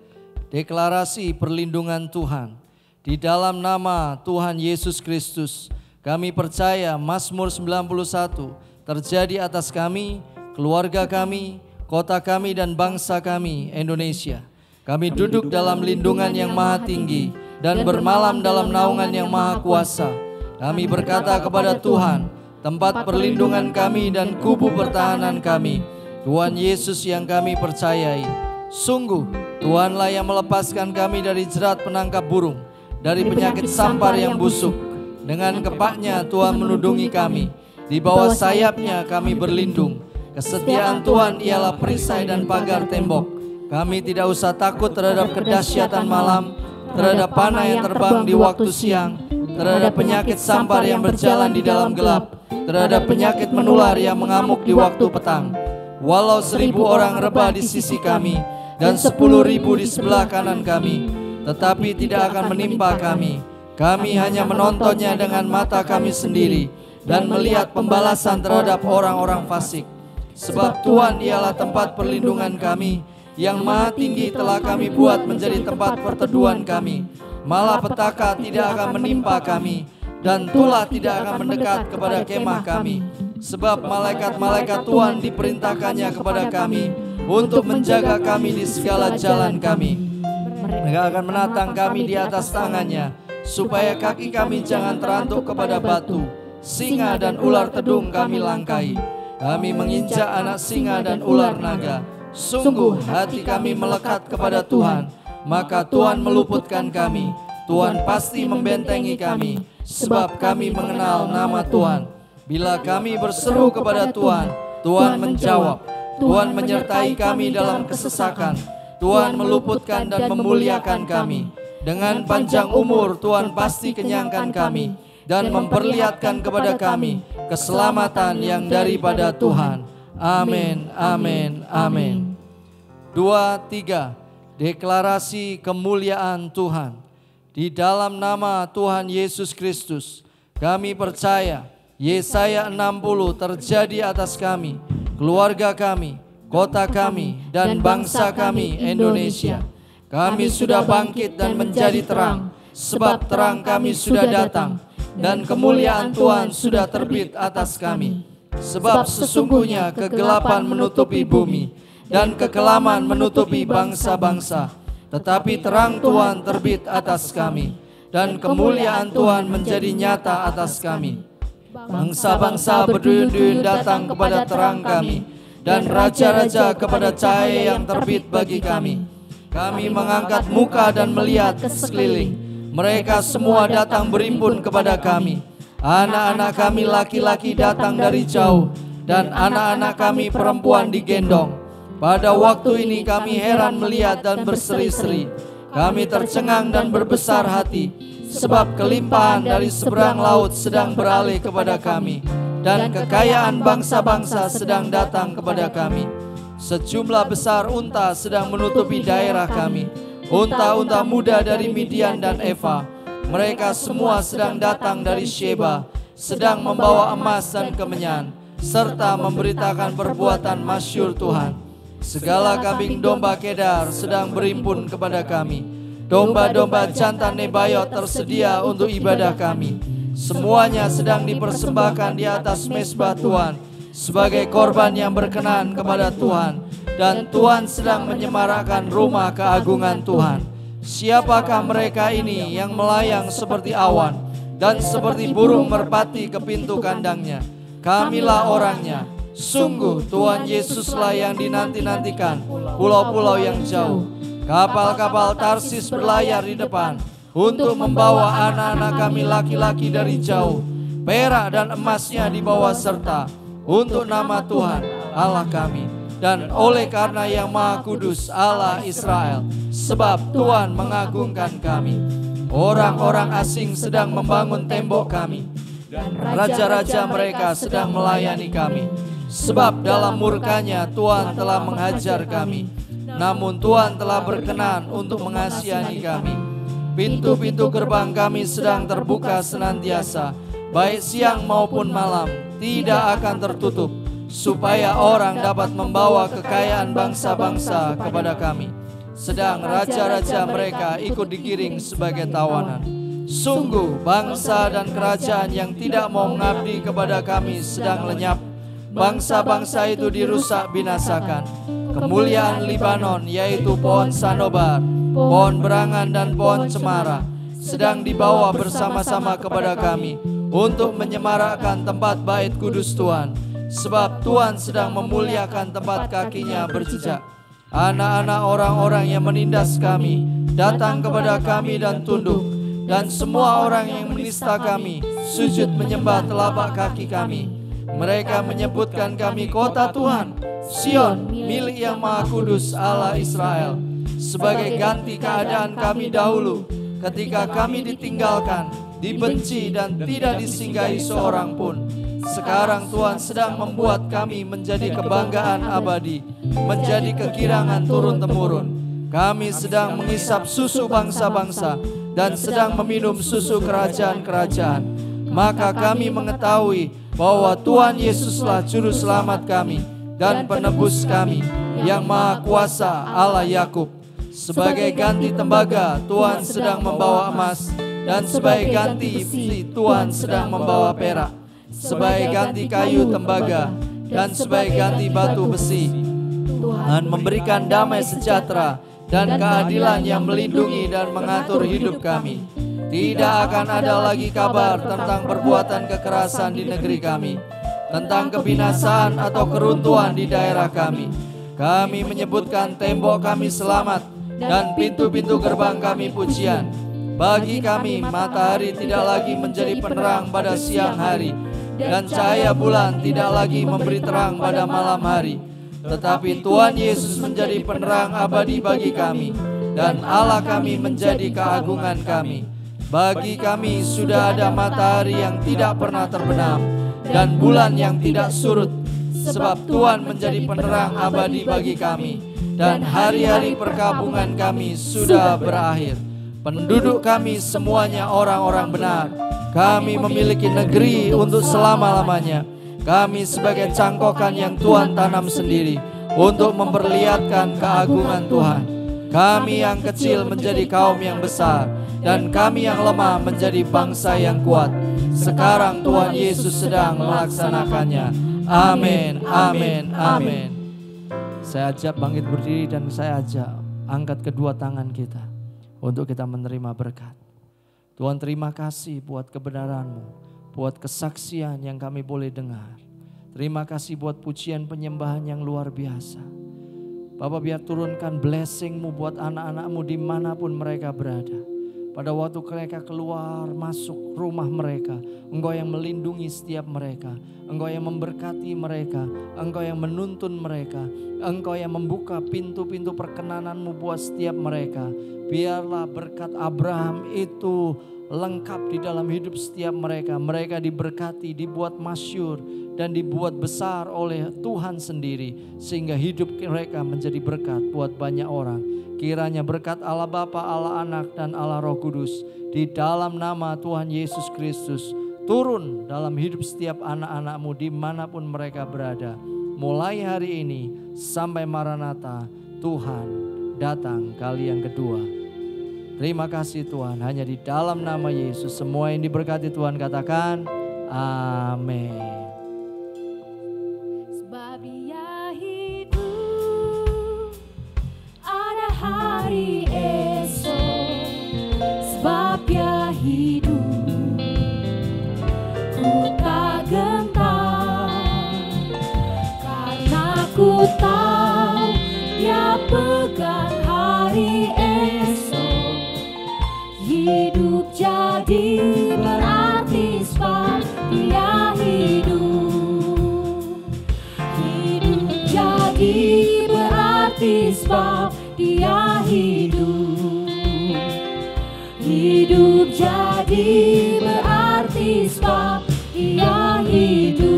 Speaker 4: deklarasi perlindungan Tuhan. Di dalam nama Tuhan Yesus Kristus, kami percaya Mazmur 91 terjadi atas kami, keluarga kami, kota kami dan bangsa kami, Indonesia. Kami duduk dalam lindungan yang maha tinggi dan bermalam dalam naungan yang maha kuasa. Kami berkata kepada Tuhan, tempat perlindungan kami dan kubu pertahanan kami, Tuhan Yesus yang kami percayai. Sungguh Tuhanlah yang melepaskan kami dari jerat penangkap burung, dari penyakit sampar yang busuk. Dengan kepaknya Tuhan menudungi kami, di bawah sayapnya kami berlindung. Kesetiaan Tuhan ialah perisai dan pagar tembok. Kami tidak usah takut terhadap kedahsyatan malam, terhadap panah yang terbang di waktu siang, terhadap penyakit sampar yang berjalan di dalam gelap, terhadap penyakit menular yang mengamuk di waktu petang. Walau 1.000 orang rebah di sisi kami dan 10.000 di sebelah kanan kami, tetapi tidak akan menimpa kami. Kami hanya menontonnya dengan mata kami sendiri dan melihat pembalasan terhadap orang-orang fasik. Sebab Tuhan ialah tempat perlindungan kami, yang maha tinggi telah kami buat menjadi tempat perteduhan kami. Malapetaka tidak akan menimpa kami, dan tulah tidak akan mendekat kepada kemah kami. Sebab malaikat-malaikat Tuhan diperintahkannya kepada kami untuk menjaga kami di segala jalan kami. Mereka akan menatang kami di atas tangannya, supaya kaki kami jangan terantuk kepada batu. Singa dan ular tedung kami langkai. Kami menginjak anak singa dan ular naga. Sungguh hati kami melekat kepada Tuhan, maka Tuhan meluputkan kami. Tuhan pasti membentengi kami, sebab kami mengenal nama Tuhan. Bila kami berseru kepada Tuhan, Tuhan menjawab. Tuhan menyertai kami dalam kesesakan. Tuhan meluputkan dan memuliakan kami. Dengan panjang umur Tuhan pasti kenyangkan kami dan memperlihatkan kepada kami keselamatan yang daripada Tuhan. Amin, amin, amin. 2, 3, deklarasi kemuliaan Tuhan. Di dalam nama Tuhan Yesus Kristus, kami percaya Yesaya 60 terjadi atas kami, keluarga kami, kota kami, dan bangsa kami, Indonesia. Kami sudah bangkit dan menjadi terang, sebab terang kami sudah datang, dan kemuliaan Tuhan sudah terbit atas kami. Sebab sesungguhnya kegelapan menutupi bumi, dan kekelaman menutupi bangsa-bangsa. Tetapi terang Tuhan terbit atas kami, dan kemuliaan Tuhan menjadi nyata atas kami. Bangsa-bangsa berduyun-duyun datang kepada terang kami, dan raja-raja kepada cahaya yang terbit bagi kami. Kami mengangkat muka dan melihat ke sekeliling. Mereka semua datang berimpun kepada kami. Anak-anak kami laki-laki datang dari jauh, dan anak-anak kami perempuan digendong. Pada waktu ini kami heran melihat dan berseri-seri. Kami tercengang dan berbesar hati, sebab kelimpahan dari seberang laut sedang beralih kepada kami, dan kekayaan bangsa-bangsa sedang datang kepada kami. Sejumlah besar unta sedang menutupi daerah kami, unta-unta muda dari Midian dan Eva. Mereka semua sedang datang dari Sheba, sedang membawa emas dan kemenyan, serta memberitakan perbuatan masyhur Tuhan. Segala kambing domba Kedar sedang berimpun kepada kami. Domba-domba jantan Nebayot tersedia untuk ibadah kami. Semuanya sedang dipersembahkan di atas mezbah Tuhan sebagai korban yang berkenan kepada Tuhan. Dan Tuhan sedang menyemarakkan rumah keagungan Tuhan. Siapakah mereka ini yang melayang seperti awan dan seperti burung merpati ke pintu kandangnya? Kamilah orangnya. Sungguh Tuhan Yesuslah yang dinanti-nantikan pulau-pulau yang jauh. Kapal-kapal Tarsis berlayar di depan untuk membawa anak-anak kami laki-laki dari jauh. Perak dan emasnya dibawa serta untuk nama Tuhan Allah kami. Dan oleh karena yang Maha Kudus Allah Israel, sebab Tuhan mengagungkan kami. Orang-orang asing sedang membangun tembok kami, dan raja-raja mereka sedang melayani kami. Sebab dalam murkanya Tuhan telah menghajar kami, namun Tuhan telah berkenan untuk mengasihani kami. Pintu-pintu gerbang kami sedang terbuka senantiasa, baik siang maupun malam, tidak akan tertutup, supaya orang dapat membawa kekayaan bangsa-bangsa kepada kami. Sedang raja-raja mereka ikut digiring sebagai tawanan. Sungguh bangsa dan kerajaan yang tidak mau mengabdi kepada kami sedang lenyap. Bangsa-bangsa itu dirusak binasakan. Kemuliaan Libanon, yaitu pohon sanobar, pohon berangan dan pohon cemara, sedang dibawa bersama-sama kepada kami untuk menyemarakkan tempat bait kudus Tuhan. Sebab Tuhan sedang memuliakan tempat kakinya berjejak. Anak-anak orang-orang yang menindas kami datang kepada kami dan tunduk, dan semua orang yang menista kami sujud menyembah telapak kaki kami. Mereka menyebutkan kami kota Tuhan, Sion, milik yang Maha Kudus Allah Israel, sebagai ganti keadaan kami dahulu, ketika kami ditinggalkan, dibenci dan tidak disinggahi seorang pun. Sekarang Tuhan sedang membuat kami menjadi kebanggaan abadi, menjadi kegirangan turun-temurun. Kami sedang mengisap susu bangsa-bangsa dan sedang meminum susu kerajaan-kerajaan. Maka kami mengetahui bahwa Tuhan Yesuslah juru selamat kami dan penebus kami, yang Maha Kuasa Allah Yakub. Sebagai ganti tembaga Tuhan sedang membawa emas, dan sebagai ganti Tuhan sedang membawa perak. Sebagai ganti kayu tembaga dan sebagai ganti batu besi, Tuhan memberikan damai sejahtera dan keadilan yang melindungi dan mengatur hidup kami. Tidak akan ada lagi kabar tentang perbuatan kekerasan di negeri kami, tentang kebinasaan atau keruntuhan di daerah kami. Kami menyebutkan tembok kami selamat dan pintu-pintu gerbang kami pujian. Bagi kami matahari tidak lagi menjadi penerang pada siang hari, dan cahaya bulan tidak lagi memberi terang pada malam hari. Tetapi Tuhan Yesus menjadi penerang abadi bagi kami, dan Allah kami menjadi keagungan kami. Bagi kami sudah ada matahari yang tidak pernah terbenam, dan bulan yang tidak surut, sebab Tuhan menjadi penerang abadi bagi kami, dan hari-hari perkabungan kami sudah berakhir. Penduduk kami semuanya orang-orang benar. Kami memiliki negeri untuk selama-lamanya. Kami sebagai cangkokan yang Tuhan tanam sendiri untuk memperlihatkan keagungan Tuhan. Kami yang kecil menjadi kaum yang besar, dan kami yang lemah menjadi bangsa yang kuat. Sekarang Tuhan Yesus sedang melaksanakannya. Amin, amin, amin. Saya ajak bangkit berdiri dan saya ajak angkat kedua tangan kita untuk kita menerima berkat. Tuhan, terima kasih buat kebenaran-Mu, buat kesaksian yang kami boleh dengar. Terima kasih buat pujian penyembahan yang luar biasa. Bapak, biar turunkan blessing-Mu buat anak-anak-Mu dimanapun mereka berada. Pada waktu mereka keluar masuk rumah mereka, Engkau yang melindungi setiap mereka, Engkau yang memberkati mereka, Engkau yang menuntun mereka, Engkau yang membuka pintu-pintu perkenanan-Mu buat setiap mereka. Biarlah berkat Abraham itu lengkap di dalam hidup setiap mereka. Mereka diberkati, dibuat masyhur dan dibuat besar oleh Tuhan sendiri, sehingga hidup mereka menjadi berkat buat banyak orang. Kiranya berkat Allah Bapa, Allah Anak, dan Allah Roh Kudus di dalam nama Tuhan Yesus Kristus turun dalam hidup setiap anak-anak-Mu dimanapun mereka berada. Mulai hari ini sampai Maranatha, Tuhan datang kali yang kedua. Terima kasih Tuhan, hanya di dalam nama Yesus semua yang diberkati Tuhan katakan amin.
Speaker 3: Sebab Dia hidup, ada hari esok. Sebab Dia hidup, ku tak gentar, karena ku tahu Dia pegang hari esok. Hidup jadi berarti sebab Dia hidup. Hidup jadi berarti sebab Dia hidup. Hidup jadi berarti sebab Dia hidup.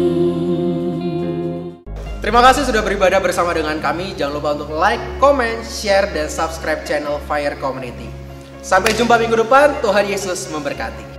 Speaker 1: Terima kasih sudah beribadah bersama dengan kami. Jangan lupa untuk like, comment, share, dan subscribe channel Fire Community. Sampai jumpa minggu depan. Tuhan Yesus memberkati.